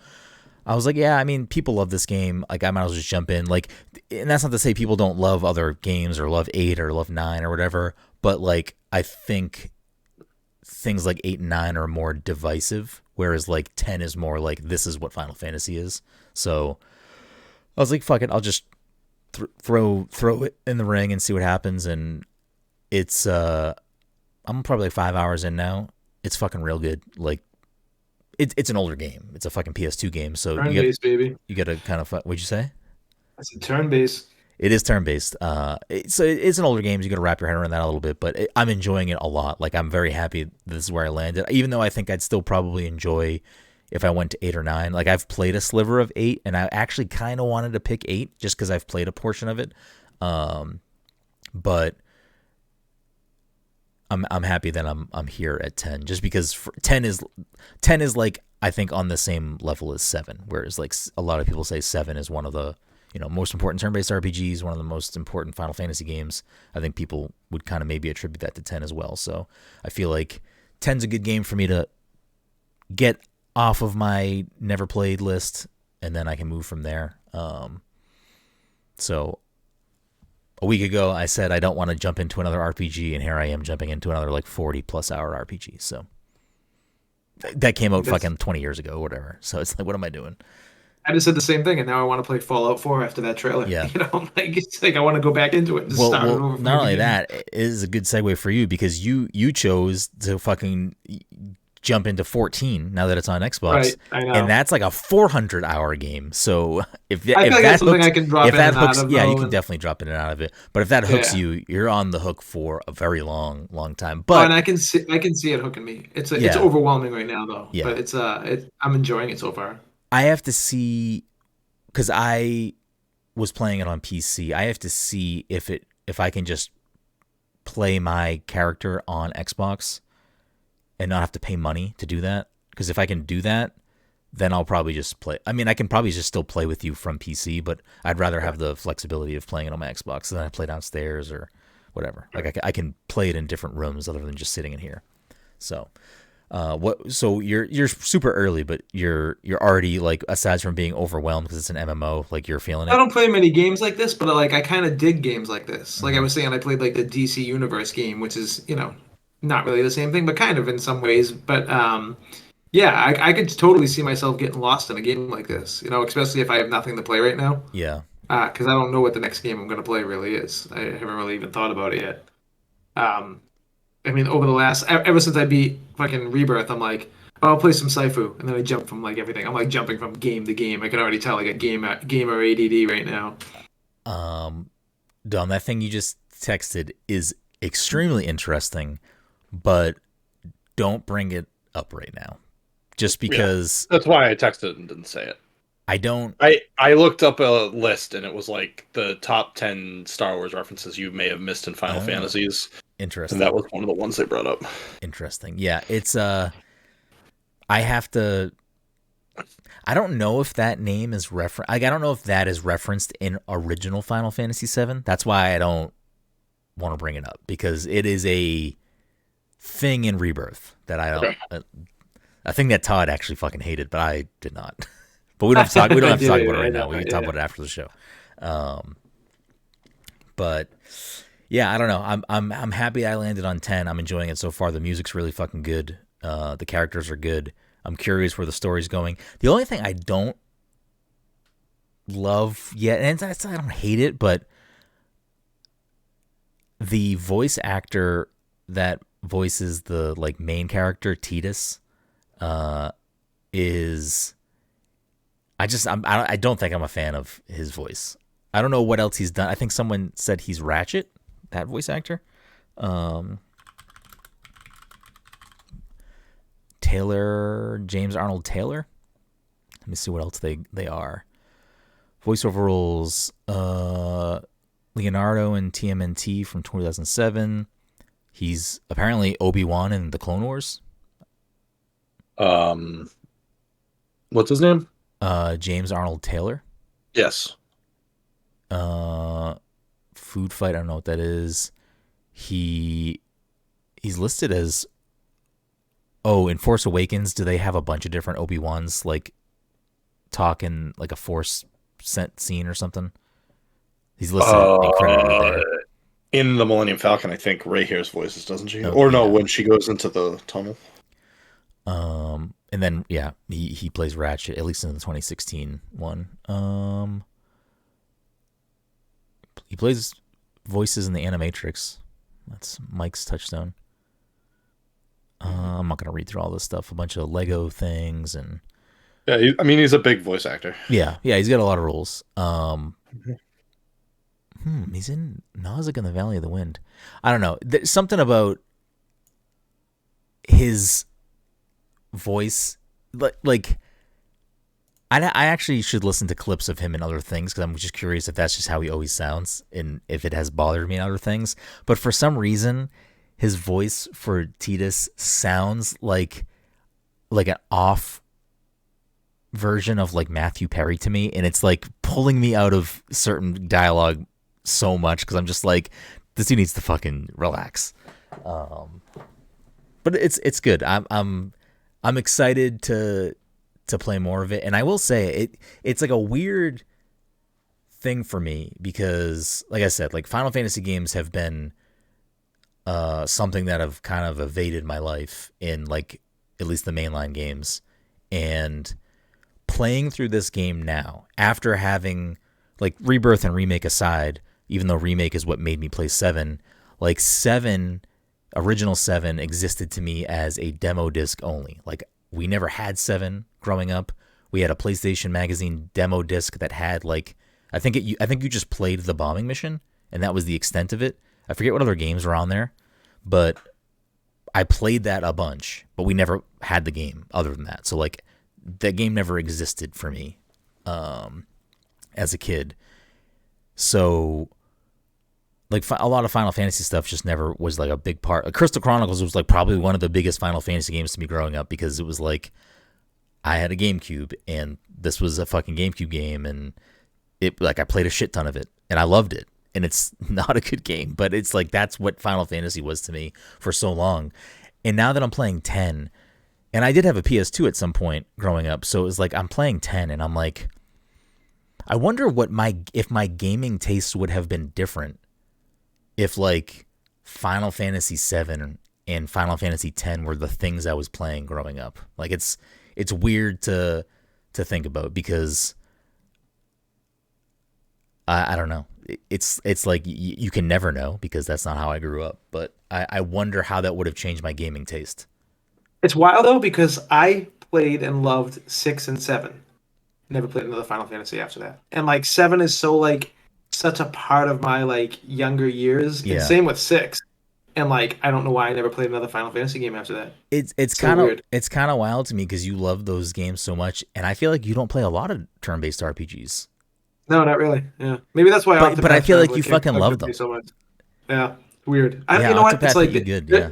I was like, yeah, I mean, people love this game. Like, I might as well just jump in. Like, and that's not to say people don't love other games or love 8 or love 9 or whatever. But, like, I think things like 8 and 9 are more divisive, whereas, like, 10 is more like, this is what Final Fantasy is. So I was like, fuck it, I'll just throw it in the ring and see what happens. And it's I'm probably like 5 hours in now. It's fucking real good. Like it's an older game. It's a fucking PS2 game. So turn-based, baby. You gotta kind of what'd you say? It's a turn-based. It is turn-based. It's an older game. So you gotta wrap your head around that a little bit. But I'm enjoying it a lot. Like I'm very happy this is where I landed. Even though I think I'd still probably enjoy if I went to 8 or 9. Like I've played a sliver of 8, and I actually kind of wanted to pick 8 just because I've played a portion of it. But I'm happy that I'm here at 10, just because 10 is like I think on the same level as 7, whereas like a lot of people say 7 is one of the most important turn-based RPGs, one of the most important Final Fantasy games. I think people would kind of maybe attribute that to 10 as well. So I feel like 10's a good game for me to get off of my never played list, and then I can move from there. So a week ago I said I don't want to jump into another RPG, and here I am jumping into another like 40 plus hour RPG. So that came out fucking 20 years ago or whatever. So it's like, what am I doing? I just said the same thing, and now I want to play Fallout 4 after that trailer. Yeah. Like it's like I want to go back into it and start it over. Not only that, it is a good segue for you because you chose to fucking jump into 14 now that it's on Xbox, right, I know. And that's like a 400-hour game. So if I feel like that's something hooks, I can drop if in that and hooks, out of, yeah, you though, can definitely drop in and out of it. But if that hooks you, you're on the hook for a very long time. But and I can see it hooking me. It's overwhelming right now though. Yeah. But I'm enjoying it so far. I have to see, because I was playing it on PC. I have to see if I can just play my character on Xbox and not have to pay money to do that. Because if I can do that, then I'll probably just play. I mean, I can probably just still play with you from PC, but I'd rather have the flexibility of playing it on my Xbox. So then I play downstairs or whatever. Like I can play it in different rooms other than just sitting in here. So, So you're super early, but you're already like, aside from being overwhelmed because it's an MMO, like you're feeling it. I don't play many games like this, but like I kind of dig games like this. Mm-hmm. Like I was saying, I played like the DC Universe game, which is not really the same thing, but kind of in some ways. But yeah, I could totally see myself getting lost in a game like this, especially if I have nothing to play right now. Yeah. Because I don't know what the next game I'm going to play really is. I haven't really even thought about it yet. I mean, ever since I beat fucking Rebirth, I'm like, I'll play some Saifu, and then I jump from like everything. I'm like jumping from game to game. I can already tell like a gamer ADD right now. Dom, that thing you just texted is extremely interesting, but don't bring it up right now. Just because... Yeah, that's why I texted and didn't say it. I looked up a list, and it was like the top 10 Star Wars references you may have missed in Final Fantasies. Interesting. And that was one of the ones they brought up. Interesting. Yeah, it's... I have to... I don't know if that name is I don't know if that is referenced in original Final Fantasy VII. That's why I don't want to bring it up, because it is a thing in Rebirth that I don't... Okay. I think that Todd actually fucking hated, but I did not. But we don't have to talk. We don't have to talk about it right now. We can talk about it after the show. But yeah, I don't know. I'm happy I landed on 10. I'm enjoying it so far. The music's really fucking good. The characters are good. I'm curious where the story's going. The only thing I don't love yet, and I don't hate it, but the voice actor that voices the like main character, Tidus, is... I don't think I'm a fan of his voice. I don't know what else he's done. I think someone said he's Ratchet, that voice actor. James Arnold Taylor. Let me see what else they are. Voiceover roles, Leonardo in TMNT from 2007. He's apparently Obi-Wan in the Clone Wars. What's his name? James Arnold Taylor. Yes. Food Fight, I don't know what that is. He's listed as in Force Awakens, do they have a bunch of different Obi-Wans like talking like a Force sent scene or something? He's listed incredibly there. In the Millennium Falcon, I think Rey hears voices, doesn't she? No, when she goes into the tunnel. And then he plays Ratchet, at least in the 2016 one. He plays voices in the Animatrix. That's Mike's touchstone. I'm not gonna read through all this stuff. A bunch of Lego things and he's a big voice actor. Yeah, he's got a lot of roles. He's in Nausicaa in the Valley of the Wind. I don't know. There's something about his voice, like I actually should listen to clips of him in other things because I'm just curious if that's just how he always sounds and if it has bothered me in other things. But for some reason, his voice for Tidus sounds like an off version of like Matthew Perry to me, and it's like pulling me out of certain dialogue so much because I'm just like, this dude needs to fucking relax. But it's good. I'm excited to play more of it, and I will say it's like a weird thing for me because, like I said, like Final Fantasy games have been something that have kind of evaded my life in like at least the mainline games, and playing through this game now after having like Rebirth and Remake aside, even though Remake is what made me play 7, like 7, original 7 existed to me as a demo disc only. Like we never had 7 growing up. We had a PlayStation Magazine demo disc that had like, I think you just played the bombing mission and that was the extent of it. I forget what other games were on there, but I played that a bunch, but we never had the game other than that. So like that game never existed for me as a kid. So like a lot of Final Fantasy stuff just never was like a big part. Like Crystal Chronicles was like probably one of the biggest Final Fantasy games to me growing up because it was like I had a GameCube and this was a fucking GameCube game, and it like I played a shit ton of it and I loved it. And it's not a good game, but it's like that's what Final Fantasy was to me for so long. And now that I'm playing 10, and I did have a PS2 at some point growing up, so it was like I'm playing 10 and I'm like, I wonder if my gaming tastes would have been different if like Final Fantasy VII and Final Fantasy X were the things I was playing growing up. Like it's weird to think about because I don't know. It's like you can never know because that's not how I grew up. But I wonder how that would have changed my gaming taste. It's wild though because I played and loved 6 and 7. Never played another Final Fantasy after that. And like 7 is so like such a part of my like younger years. Yeah. And same with 6. And like I don't know why I never played another Final Fantasy game after that. It's kind of wild to me because you love those games so much, and I feel like you don't play a lot of turn-based RPGs. No, not really. Yeah, maybe that's why. But I feel like you fucking love them so much. Yeah, weird. You know what? It's like good. Yeah.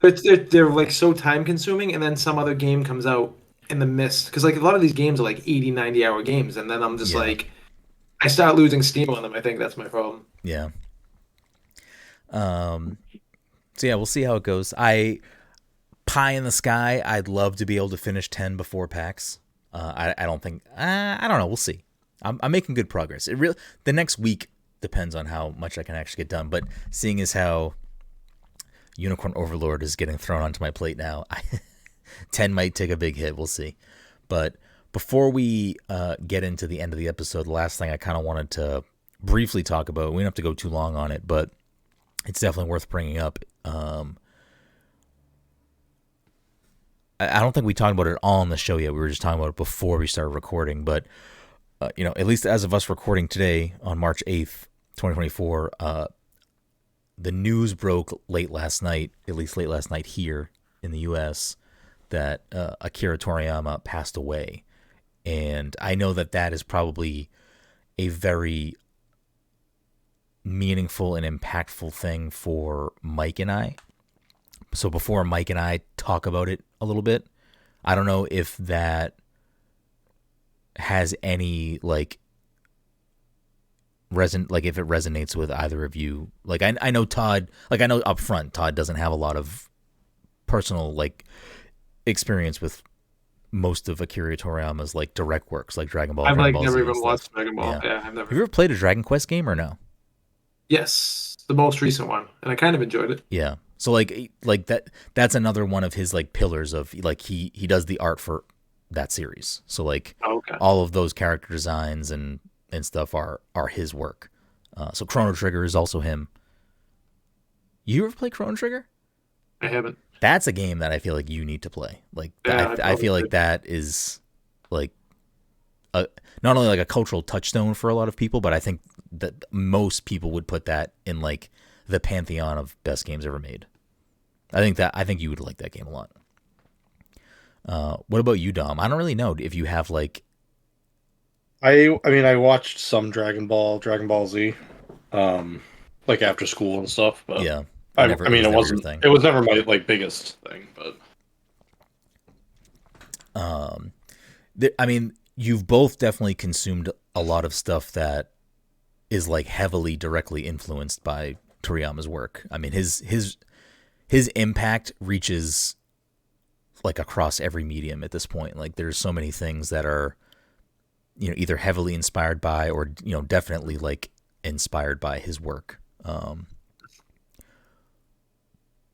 They're like so time consuming, and then some other game comes out in the midst because like a lot of these games are like 80, 90 hour games, and then I'm just like, I start losing steam on them. I think that's my problem. Yeah. So yeah, we'll see how it goes. Pie in the sky. I'd love to be able to finish 10 before PAX. I don't think. I don't know. We'll see. I'm making good progress. The next week depends on how much I can actually get done. But seeing as how Unicorn Overlord is getting thrown onto my plate now, 10 might take a big hit. We'll see. But before we get into the end of the episode, the last thing I kind of wanted to briefly talk about, we don't have to go too long on it, but it's definitely worth bringing up. I don't think we talked about it all on the show yet. We were just talking about it before we started recording. But, at least as of us recording today on March 8th, 2024, the news broke late last night here in the U.S., that Akira Toriyama passed away. And I know that that is probably a very meaningful and impactful thing for Mike and I. So before Mike and I talk about it a little bit, I don't know if that has any like if it resonates with either of you. Like I know Todd, like I know up front Todd doesn't have a lot of personal like experience with most of Akira Toriyama's like direct works, like Dragon Ball. I've Dragon like Ball never Z even and watched stuff. Dragon Ball. Yeah. Yeah, I've never. Have you ever played a Dragon Quest game or no? Yes, the most recent one, and I kind of enjoyed it. Yeah. So like that's another one of his like pillars of like he does the art for that series. So like Oh, okay. all of those character designs and stuff are his work. So Chrono Trigger is also him. You ever play Chrono Trigger? I haven't. That's a game that I feel like you need to play. Like Yeah, I feel like should. that is like not only like a cultural touchstone for a lot of people, but I think that most people would put that in like the pantheon of best games ever made. I think you would like that game a lot. What about you, Dom? I don't really know if you have like. I mean, I watched some Dragon Ball Z, like after school and stuff. But Yeah, I never- mean, it it was never your wasn't. thing. It was never my like biggest thing. But I mean, you've both definitely consumed a lot of stuff that is like heavily directly influenced by Toriyama's work. I mean, his impact reaches like across every medium at this point. Like there's so many things that are, you know, either heavily inspired by or, you know, definitely like inspired by his work.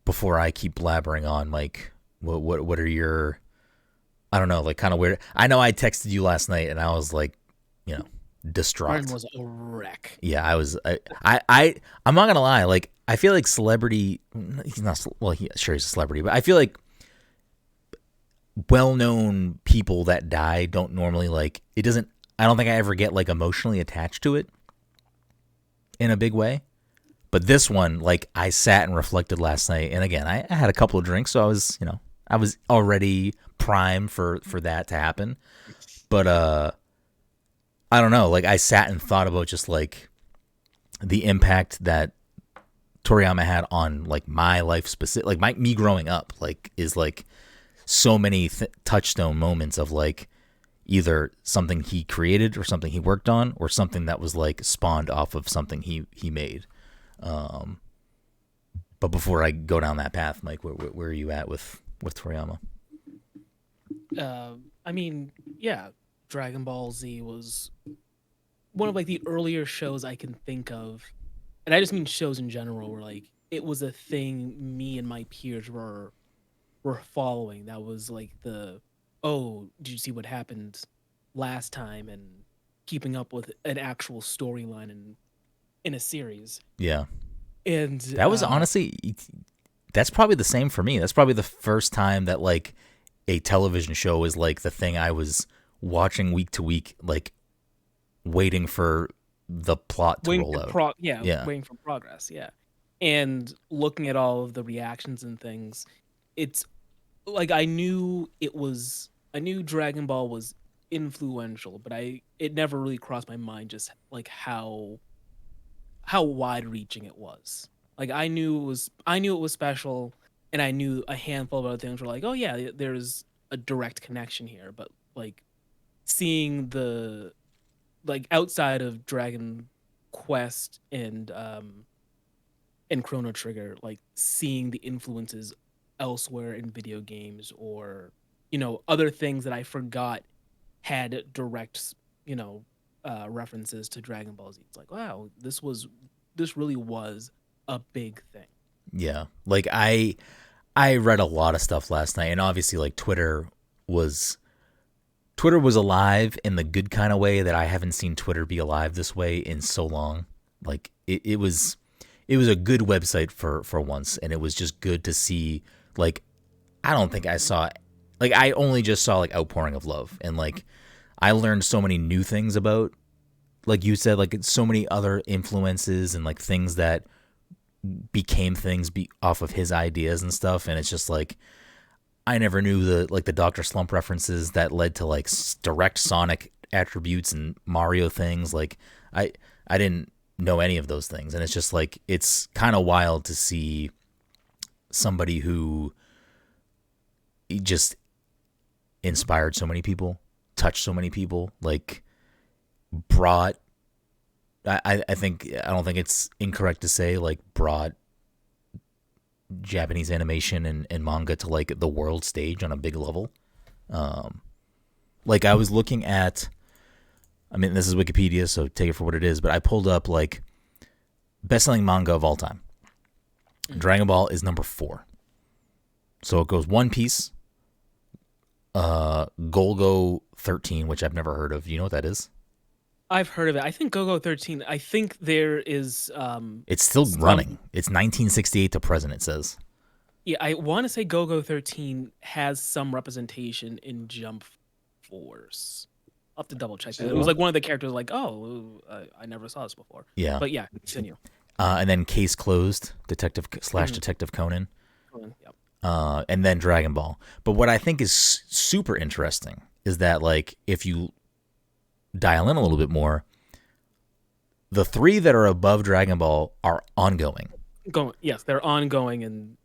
Before I keep blabbering on, Mike, what are your, I don't know, like kind of weird. I know I texted you last night and I was like, you know, distraught. Brenden was a wreck. Yeah, I'm not gonna lie. Like, I feel like celebrity. He's not. Well, sure he's a celebrity, but I feel like well-known people that die don't normally like. It doesn't. I don't think I ever get like emotionally attached to it in a big way. But this one, like, I sat and reflected last night, and again, I had a couple of drinks, so I was already primed for that to happen. But I don't know. Like, I sat and thought about just like the impact that Toriyama had on like my life specific, like me growing up, like is like so many touchstone moments of like either something he created or something he worked on or something that was like spawned off of something he made. But before I go down that path, Mike, where are you at with Toriyama? I mean, yeah, Dragon Ball Z was one of like the earlier shows I can think of, and I just mean shows in general, where like it was a thing me and my peers were following. That was like oh, did you see what happened last time, and keeping up with an actual storyline in a series. Yeah. And that was honestly, that's probably the same for me. That's probably the first time that like a television show is like the thing I was watching week to week, like waiting for the plot to roll out. Waiting for progress. Yeah. And looking at all of the reactions and things, it's like I knew Dragon Ball was influential, but it never really crossed my mind just like how wide reaching it was. Like I knew it was special, and I knew a handful of other things were like, oh yeah, there's a direct connection here. But like seeing the like outside of Dragon Quest and Chrono Trigger, like seeing the influences elsewhere in video games, or other things that I forgot had direct references to Dragon Ball Z. It's like, wow, this really was a big thing. Yeah, like I read a lot of stuff last night, and obviously like Twitter was alive in the good kind of way that I haven't seen Twitter be alive this way in so long. Like it was a good website for once, and it was just good to see. Like I don't think I saw, like I only just saw like outpouring of love, and like I learned so many new things about, like you said, like so many other influences and like things that became things off of his ideas and stuff. And it's just like, I never knew the Dr. Slump references that led to like direct Sonic attributes and Mario things. Like I didn't know any of those things, and it's just like it's kind of wild to see somebody who just inspired so many people, touched so many people, like brought. I don't think it's incorrect to say like brought Japanese animation and manga to like the world stage on a big level. Like I was looking at, I mean, this is Wikipedia, so take it for what it is, but I pulled up like best-selling manga of all time. Dragon Ball is number 4. So it goes One Piece, Golgo 13, which I've never heard of. You know what that is? I've heard of it. I think Go-Go 13. I think there is. It's still running. It's 1968 to present. It says. Yeah, I want to say Go-Go 13 has some representation in Jump Force. I'll have to double check that. It was like one of the characters, like, oh, I never saw this before. Yeah. But yeah, continue. And then Case Closed, Detective Conan. Yep. And then Dragon Ball. But what I think is super interesting is that, like, if you dial in a little bit more, the 3 that are above Dragon Ball are ongoing. Yes, they're ongoing, and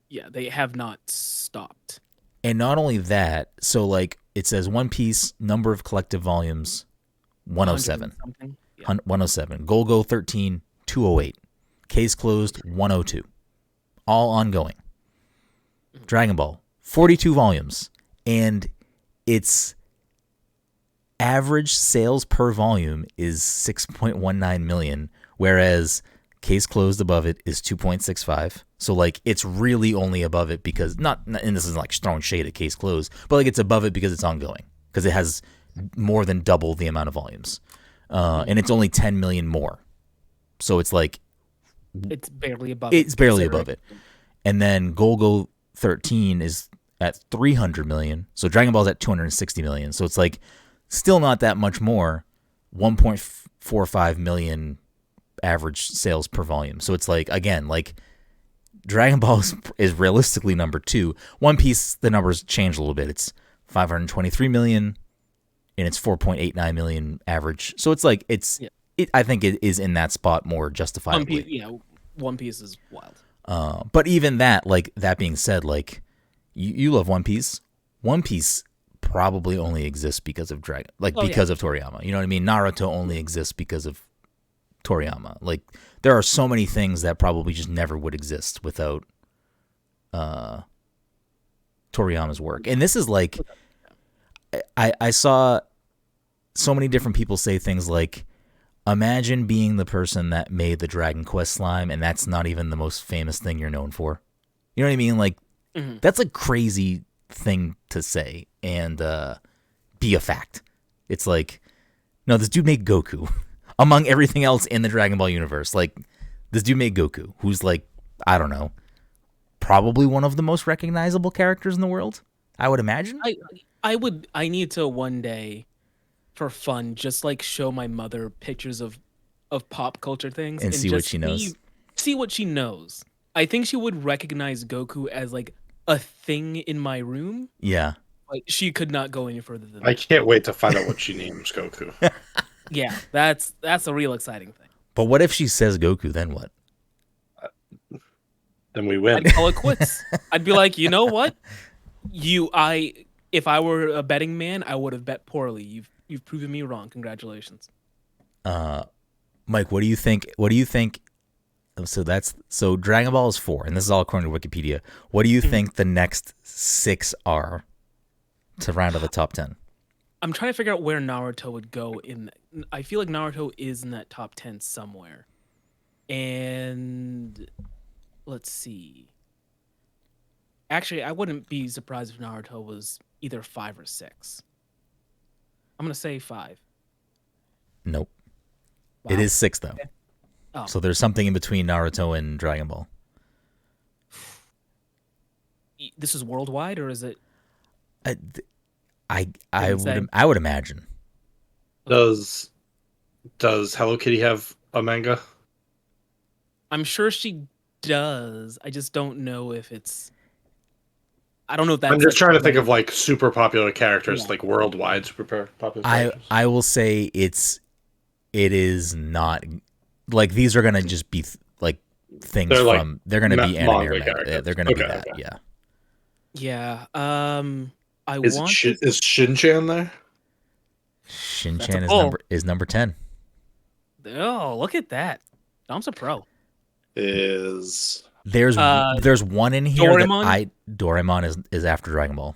yeah, they have not stopped. And not only that, so like it says One Piece, number of collective volumes, 107. Yeah. 107. Golgo 13, 208. Case Closed, 102. All ongoing. Dragon Ball, 42 volumes. And its average sales per volume is 6.19 million, whereas Case Closed above it is 2.65. So like it's really only above it because and this is like throwing shade at Case Closed, but like it's above it because it's ongoing, because it has more than double the amount of volumes, and it's only 10 million more. So it's like it's barely above. It's barely above it. And then Golgo 13 is at 300 million. So Dragon Ball's at 260 million. So it's like still not that much more. 1.45 million average sales per volume. So it's like, again, like Dragon Ball is realistically number 2. One Piece, the numbers change a little bit. It's 523 million and it's 4.89 million average. So it's like I think it is in that spot more justifiably. One Piece is wild. But even that, like that being said, like you love One Piece. One Piece probably only exists because of of Toriyama. You know what I mean? Naruto only exists because of Toriyama. Like there are so many things that probably just never would exist without Toriyama's work. And this is like I saw so many different people say things like, imagine being the person that made the Dragon Quest slime and that's not even the most famous thing you're known for. You know what I mean? Like that's a crazy thing to say and be a fact. It's like, no, this dude made Goku. Among everything else in the Dragon Ball universe, like this dude made Goku, who's like, I don't know, probably one of the most recognizable characters in the world, I would imagine. I need to one day, for fun, just like show my mother pictures of pop culture things and see what she knows. See what she knows. I think she would recognize Goku as like a thing in my room. Yeah. Like she could not go any further than I can't wait to find out what she names Goku. Yeah, that's a real exciting thing. But what if she says Goku? Then what? Then we win. I'd call it quits. I'd be like, you know what? If I were a betting man, I would have bet poorly. You've proven me wrong. Congratulations. Mike, what do you think? So Dragon Ball is 4, and this is all according to Wikipedia. What do you think the next 6 are to round out the top 10? I'm trying to figure out where Naruto would go in. I feel like Naruto is in that top 10 somewhere. And let's see. Actually, I wouldn't be surprised if Naruto was either 5 or 6. I'm going to say 5. Nope. Wow. It is 6 though. Okay. Oh. So there's something in between Naruto and Dragon Ball. This is worldwide, or is it? I would imagine. Does Hello Kitty have a manga? I'm sure she does. I just don't know if it's I don't know if that's. I'm just like, trying to think right. of like super popular characters, Yeah. like worldwide super popular characters. I will say it is not like these are gonna just be like things They're like from they're gonna be anime manga or manga. Yeah, characters. they're gonna be Okay, that. okay. Yeah. Yeah. I Is want. is Shin-chan there? Shin-chan pull. is number 10. Oh, look at that. Dom's a pro. Is There's one in here Doraemon? Doraemon is after Dragon Ball.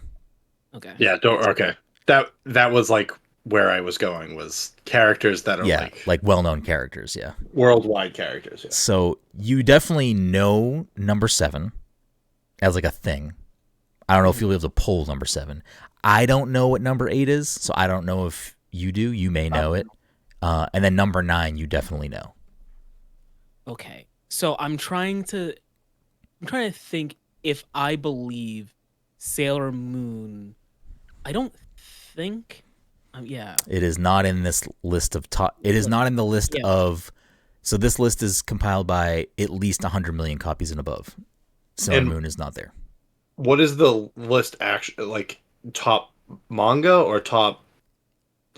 Okay. yeah, okay. That was like where I was going, was characters that are Yeah, like well-known characters, yeah. worldwide characters. Yeah. So you definitely know number 7 as like a thing. I don't know if you'll be able to pull number 7. I don't know what number 8 is, so I don't know if you do. You may know it. And then number 9, you definitely know. Okay. So I'm trying to think if I believe Sailor Moon. I don't think. Yeah. It is not in this list of top. It is not in the list Yeah. of. So this list is compiled by at least 100 million copies and above. Sailor And- Moon is not there. What is the list actually like? Top manga or top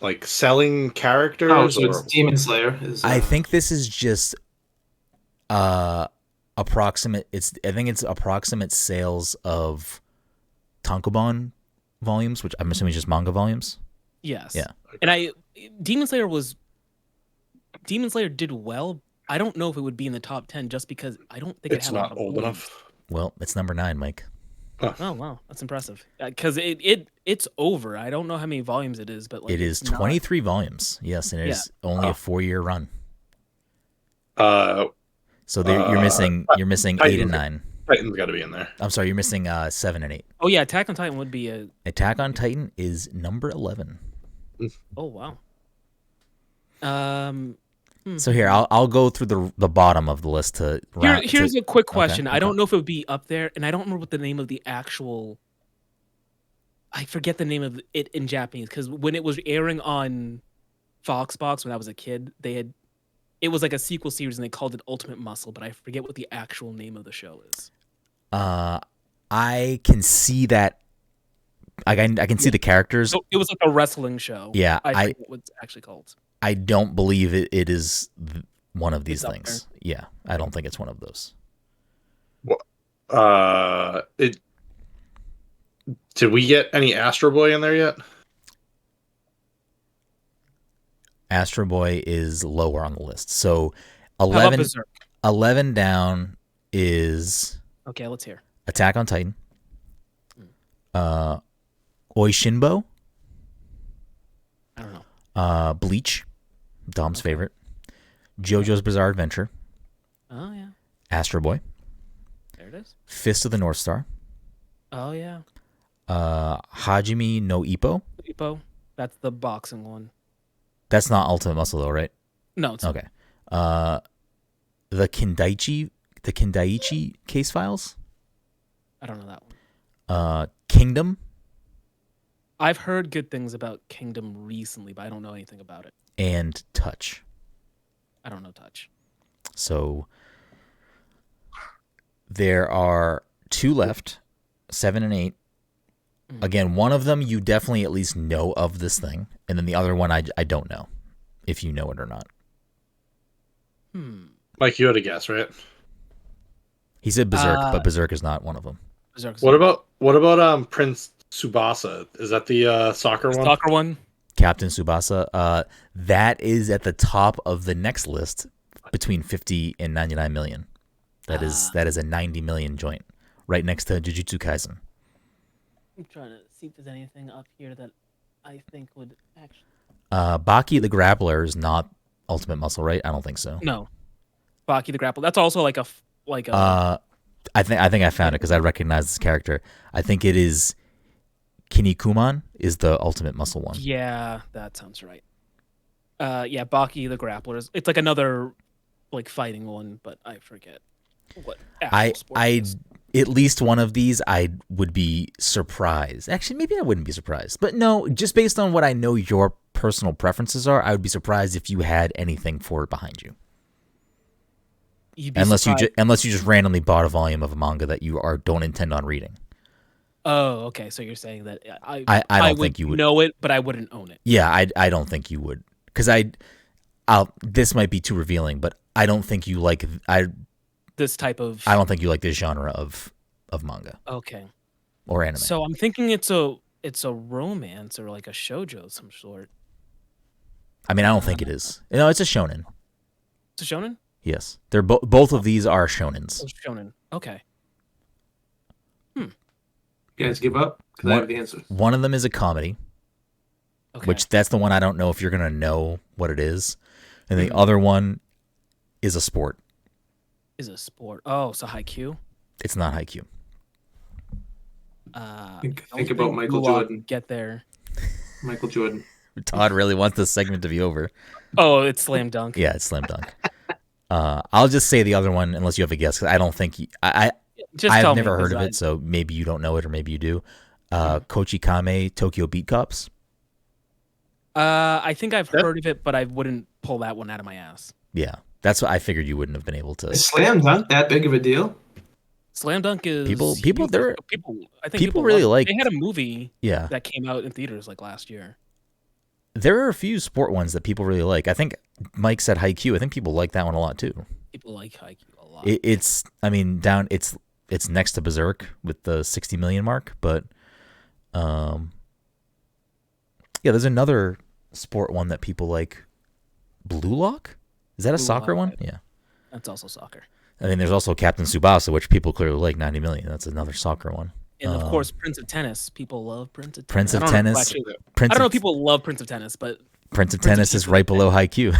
like selling characters? Oh, so or- it's Demon Slayer. I think this is just approximate. I think it's approximate sales of tankobon volumes, which I'm assuming is just manga volumes. Yes. Yeah. And Demon Slayer did well. I don't know if it would be in the top 10 just because I don't think it's it had a lot not of old volumes. enough. Well, it's number 9, Mike. Oh wow, that's impressive. Because it's over. I don't know how many volumes it is, but like It is it's not- 23 volumes. Yes, and it is only a 4-year run. So you're missing 8 and 9. Titan's got to be in there. I'm sorry, you're missing 7 and 8. Oh yeah, Attack on Titan would be a. Attack on Titan is number 11. Oh wow. So here, I'll go through the bottom of the list to Here's a quick question. Okay, I don't know if it would be up there, and I don't remember what the name of the actual. I forget the name of it in Japanese because when it was airing on Foxbox when I was a kid, it was like a sequel series and they called it Ultimate Muscle, but I forget what the actual name of the show is. I can see that. I can see the characters. So it was like a wrestling show. Yeah, I forget what it's actually called. I don't believe it is one of these It's up things. Yeah, I don't think it's one of those. Did we get any Astro Boy in there yet? Astro Boy is lower on the list. So How about 11, Berserk? 11 down is Okay, let's hear. Attack on Titan. Oishinbo. I don't know. Bleach. Dom's favorite. JoJo's Bizarre Adventure. Oh yeah, Astro Boy. there it is. Fist of the North Star. Oh yeah, Hajime no Ippo. Ippo. That's the boxing one. That's not Ultimate Muscle though, right? No, it's Okay. The Kindaichi case files. I don't know that one. Kingdom I've heard good things about Kingdom recently, but I don't know anything about it. and Touch. I don't know Touch. So there are 2 left, 7 and 8. Again, one of them you definitely at least know of this thing, and then the other one I don't know if you know it or not. Mike, you had a guess, right? He said Berserk, but Berserk is not one of them. Berserk's What about Prince Tsubasa? Is that the soccer one? soccer one? Captain Tsubasa, that is at the top of the next list between 50 and 99 million. That is a 90 million joint right next to Jujutsu Kaisen. I'm trying to see if there's anything up here that I think would actually. Baki the Grappler is not Ultimate Muscle, right? I don't think so. No, Baki the Grapple. That's also like a. I think I found it because I recognize this character. I think it is Kinnikuman is the Ultimate Muscle one. Yeah, that sounds right. Yeah, Baki the Grappler. It's like another like fighting one, but I forget what. I sport it is. at least one of these I would be surprised. Actually, maybe I wouldn't be surprised. But no, just based on what I know your personal preferences are, I would be surprised if you had anything for it behind you. You'd be Unless surprised. you just randomly bought a volume of a manga that you don't intend on reading. Oh, okay. So you're saying that I don't would think you would know it, but I wouldn't own it. Yeah, I don't think you would, because I'll this might be too revealing, but I don't think you like This type of. I don't think you like this genre of manga Okay. or anime. So I'm thinking it's a romance or like a shoujo of some sort. I mean, I don't think it is. No, it's a shonen. It's a shonen. Yes, they're both of these are shonens. Oh, shonen. Okay. You guys give up? Because I have the answer. One of them is a comedy, Okay. which that's the one I don't know if you're gonna know what it is, and the other one is a sport. is a sport. Oh, so Haikyuu. It's not Haikyuu. Think about Michael Jordan. Get there. Michael Jordan. Todd really wants this segment to be over. Oh, it's slam dunk. Yeah, it's slam dunk. I'll just say the other one unless you have a guess, because I don't think Just tell I've me, never heard 'cause of it, so maybe you don't know it or maybe you do. Kochi Kame Tokyo Beat Cops. I think I've heard of it, but I wouldn't pull that one out of my ass. Yeah, that's what I figured you wouldn't have been able to. Is slam dunk that big of a deal? Slam dunk is People I think people really love it. like. They had a movie Yeah, that came out in theaters like last year. there are a few sport ones that people really like. I think Mike said Haikyuu. I think people like that one a lot too. People like Haikyuu a lot. It's I mean it's next to Berserk with the 60 million mark, but yeah, there's another sport one that people like. Blue Lock? Is that a Blue soccer Lock, one? I- Yeah. That's also soccer. I mean, there's also Captain Tsubasa, which people clearly like. 90 million. That's another soccer one. And of course, Prince of Tennis. People love Prince of Tennis. Prince of I don't know if Tennis. actually- Prince I don't know of, if people love Prince of Tennis, but Prince of Tennis is right below Haikyuu.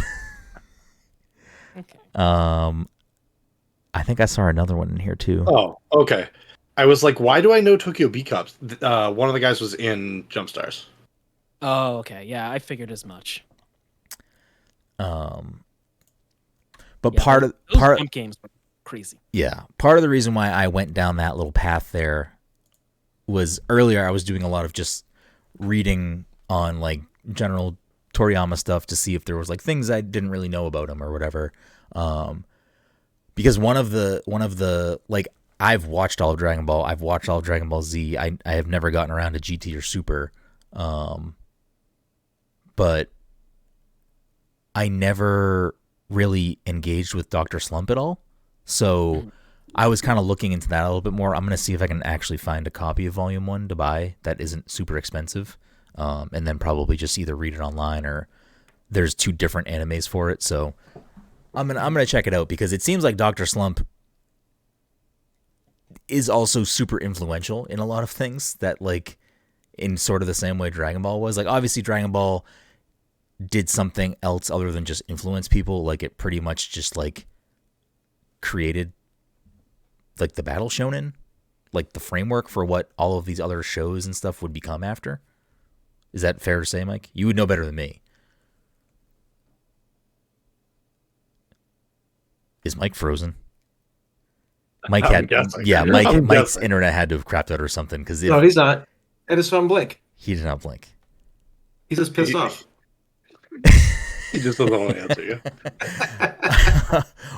okay. I think I saw another one in here too. Oh, okay. I was like, why do I know Tokyo B Cups? One of the guys was in Jump Stars. Oh, okay. Yeah, I figured as much. But Yeah, part of those jump games were crazy. yeah, part of the reason why I went down that little path there was earlier I was doing a lot of just reading on like general Toriyama stuff to see if there was like things I didn't really know about him or whatever. Because one of the like I've watched all of Dragon Ball, I've watched all of Dragon Ball Z. I have never gotten around to GT or Super. But I never really engaged with Dr. Slump at all. So I was kind of looking into that a little bit more. I'm going to see if I can actually find a copy of Volume 1 to buy that isn't super expensive. And then probably just either read it online or there's 2 different animes for it. So I'm gonna check it out because it seems like Dr. Slump is also super influential in a lot of things that like in sort of the same way Dragon Ball was. Like obviously Dragon Ball did something else other than just influence people. Like it pretty much just like created like the battle shonen, like the framework for what all of these other shows and stuff would become after. Is that fair to say, Mike? You would know better than me. Is Mike frozen? Mike I'm had, guessing. yeah, I'm Mike's guessing. internet had to have crapped out or something because No, he's not. I just saw him blink. he did not blink. He's just pissed off. He just doesn't want to answer you.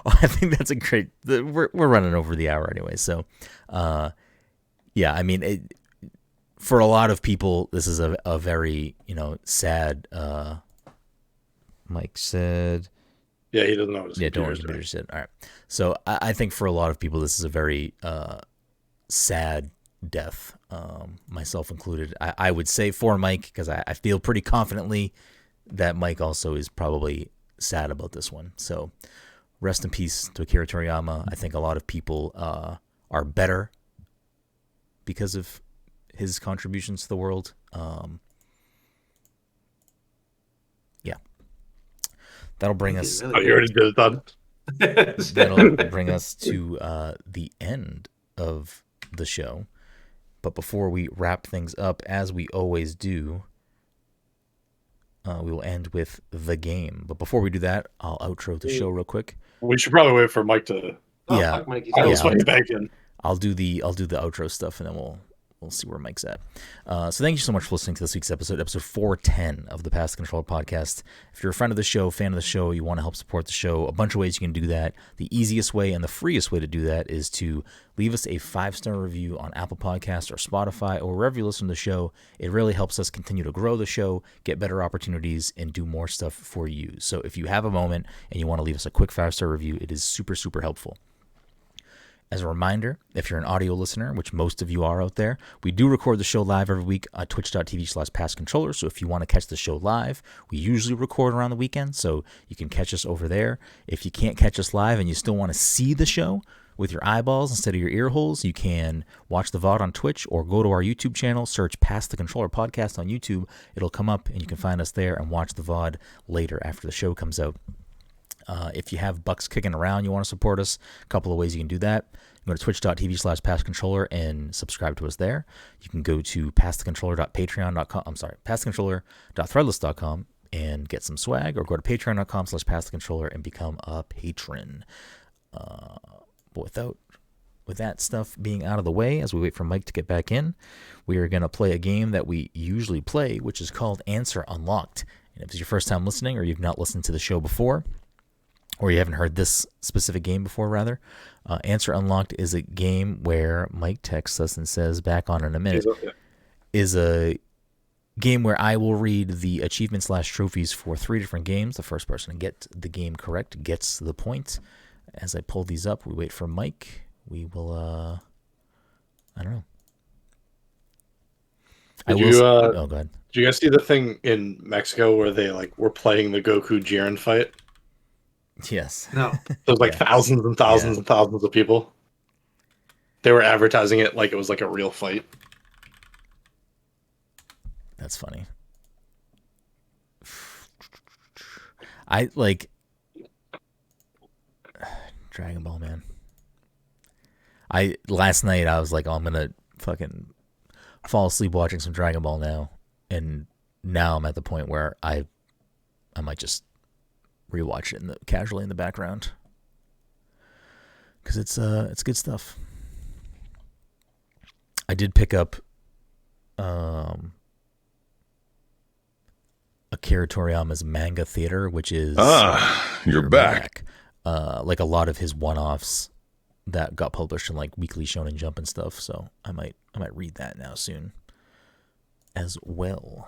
I think that's a great. We're running over the hour anyway, so yeah. I mean, for a lot of people, this is a very sad. Mike said, Yeah, he doesn't know what his "Yeah, don't worry, computer's computer said." All right, so I think for a lot of people, this is a very sad death, myself included. I would say for Mike because I feel pretty confidently that Mike also is probably sad about this one. So rest in peace to Akira Toriyama. I think a lot of people are better because of his contributions to the world. Yeah. That'll bring us... Oh, you already did it, Todd? That'll bring us to the end of the show. But before we wrap things up, as we always do, we will end with the game. But before we do that, I'll outro the show real quick. We should probably wait for Mike to. Oh, Yeah. fuck, Mike, he's I out. was swing back in. I'll do the outro stuff, and then we'll see where Mike's at. So thank you so much for listening to this week's episode 410 of the Pass the Controller podcast. If you're a friend of the show, fan of the show, you want to help support the show, a bunch of ways you can do that. The easiest way and the freest way to do that is to leave us a 5-star review on Apple Podcasts or Spotify or wherever you listen to the show. It really helps us continue to grow the show, get better opportunities, and do more stuff for you. So if you have a moment and you want to leave us a quick 5-star review, it is super, super helpful. As a reminder, if you're an audio listener, which most of you are out there, we do record the show live every week at twitch.tv/passcontroller. So if you want to catch the show live, we usually record around the weekend, so you can catch us over there. If you can't catch us live and you still want to see the show with your eyeballs instead of your ear holes, you can watch the VOD on Twitch or go to our YouTube channel, search Pass the Controller Podcast on YouTube. It'll come up and you can find us there and watch the VOD later after the show comes out. If you have bucks kicking around, you want to support us, a couple of ways you can do that. You can go to twitch.tv/passcontroller and subscribe to us there. You can go to passthecontroller.threadless.com and get some swag, or go to patreon.com/passthecontroller and become a patron. With that stuff being out of the way, as we wait for Mike to get back in, we are going to play a game that we usually play, which is called Answer Unlocked. And if it's your first time listening, or you've not listened to the show before, or you haven't heard this specific game before, rather, Answer Unlocked is a game where Mike texts us and says, back on in a minute, is a game where I will read the achievements/trophies for 3 different games. The first person to get the game correct gets the point. As I pull these up, we wait for Mike. We will, I don't know. Go ahead. Did you guys see the thing in Mexico where they were playing the Goku Jiren fight? Yes. No. There was thousands and thousands and thousands of people. They were advertising it like it was like a real fight. That's funny. I like Dragon Ball, man. Last night I was like, oh, I'm gonna fucking fall asleep watching some Dragon Ball now, and now I'm at the point where I might just rewatch it casually in the background, because it's good stuff. I did pick up Akira Toriyama's Manga Theater, which is you're back. Like a lot of his one-offs that got published in like Weekly Shonen Jump and stuff. So I might read that now soon as well.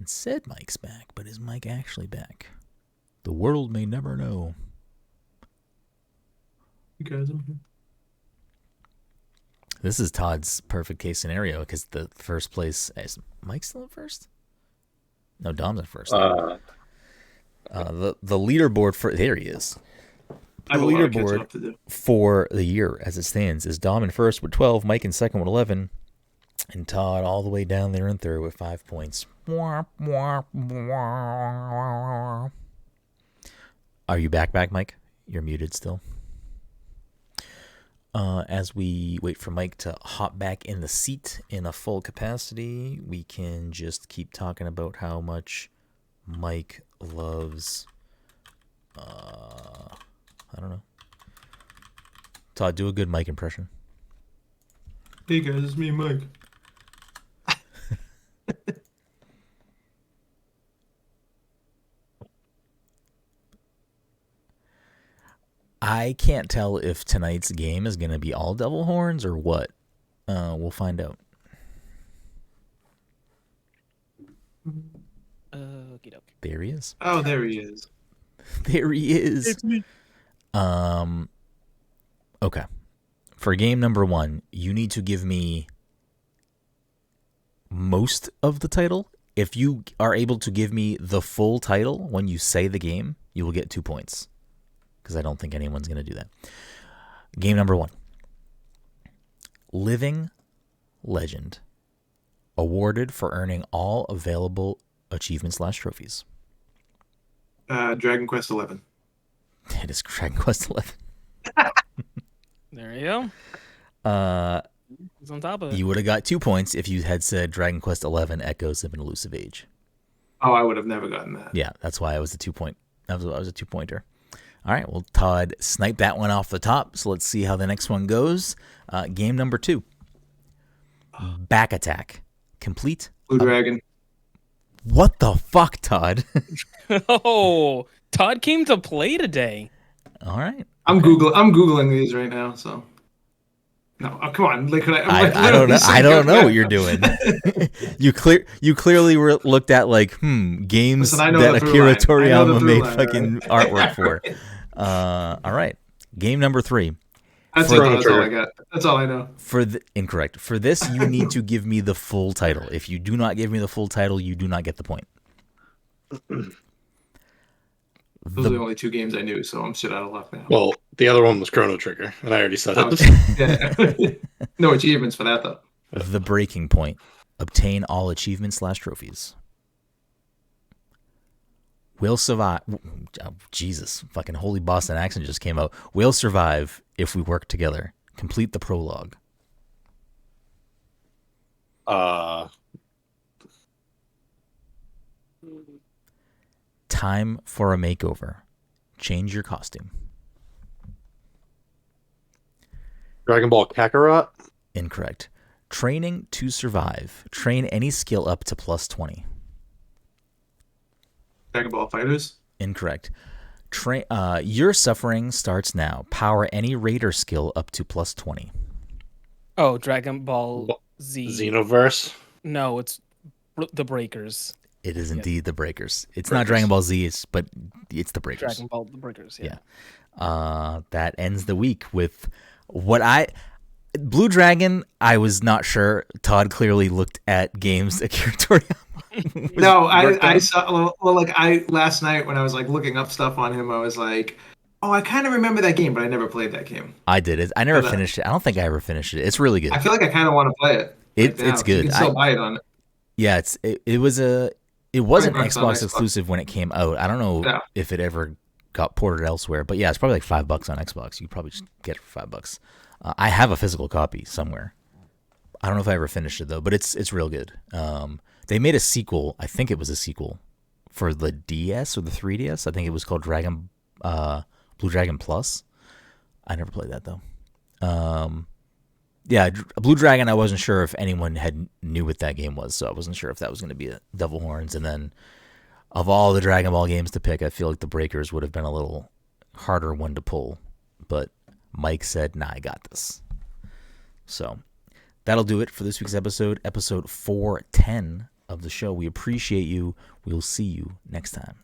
It said Mike's back, but is Mike actually back? The world may never know. You guys, I'm here. This is Todd's perfect case scenario, because the first place is Mike still at first? No, Dom's at first. The leaderboard for there he is. The leaderboard for the year as it stands is Dom in first with 12, Mike in second with 11, and Todd all the way down there in third with 5 points. Are you back, Mike? You're muted still. As we wait for Mike to hop back in the seat in a full capacity, we can just keep talking about how much Mike loves, I don't know. Todd, do a good Mike impression. Hey guys, it's me, Mike. I can't tell if tonight's game is going to be all devil horns or what. We'll find out. There he is. Oh, there he is. There he is. It's me. Okay. For game number 1, you need to give me most of the title. If you are able to give me the full title when you say the game, you will get 2 points. Because I don't think anyone's going to do that. Game number 1. Living Legend. Awarded for earning all available achievements/trophies. Dragon Quest XI. It is Dragon Quest XI. There you go. It's on top of it. You would have got 2 points if you had said Dragon Quest XI Echoes of an Elusive Age. Oh, I would have never gotten that. Yeah, that's why it was a 2 point. That was a 2-pointer. All right, well, Todd sniped that one off the top, so let's see how the next one goes. Game number 2. Back Attack. Complete. Blue Dragon. What the fuck, Todd? Oh, Todd came to play today. All right. I'm googling these right now. So no, come on. Like, I don't know. I don't know what you're doing. you clearly looked at like games Listen, that Akira Toriyama made line, fucking artwork for. All right. Game number 3. That's all I got. That's all I know. Incorrect. For this, you need to give me the full title. If you do not give me the full title, you do not get the point. Those are the only 2 games I knew, so I'm shit out of luck now. Well, the other one was Chrono Trigger, and I already said it. Yeah. No achievements for that though. The Breaking Point. Obtain all achievements/trophies. Will survive. Oh, Jesus, fucking holy Boston accent just came out. Will survive if we work together. Complete the prologue. Time for a makeover. Change your costume. Dragon Ball Kakarot. Incorrect. Training to survive. Train any skill up to +20. Dragon Ball Fighters. Incorrect. Your suffering starts now. Power any raider skill up to +20. Oh, Dragon Ball Z. Xenoverse. No, it's the Breakers. It is indeed the Breakers. It's not Dragon Ball Z, but it's the Breakers. Dragon Ball the Breakers. Yeah. That ends the week with Blue Dragon. I was not sure. Todd clearly looked at games Akira Toriyama. No, I saw. Well, like last night when I was like looking up stuff on him, I was like, oh, I kind of remember that game, but I never played that game. I did it. I never finished it. I don't think I ever finished it. It's really good. I feel like I kind of want to play it. It's good. You can still buy it on it. Yeah, it was an Xbox exclusive when it came out. I don't know if it ever got ported elsewhere, but yeah, it's probably like $5 on Xbox. You could probably just get it for $5. I have a physical copy somewhere. I don't know if I ever finished it though, but it's real good. They made a sequel. I think it was a sequel for the DS or the 3DS. I think it was called Blue Dragon Plus. I never played that though. Yeah, Blue Dragon. I wasn't sure if anyone knew what that game was, so I wasn't sure if that was going to be a Devil Horns. And then, of all the Dragon Ball games to pick, I feel like the Breakers would have been a little harder one to pull. But Mike said, "Nah, I got this." So that'll do it for this week's episode 410 of the show. We appreciate you. We'll see you next time.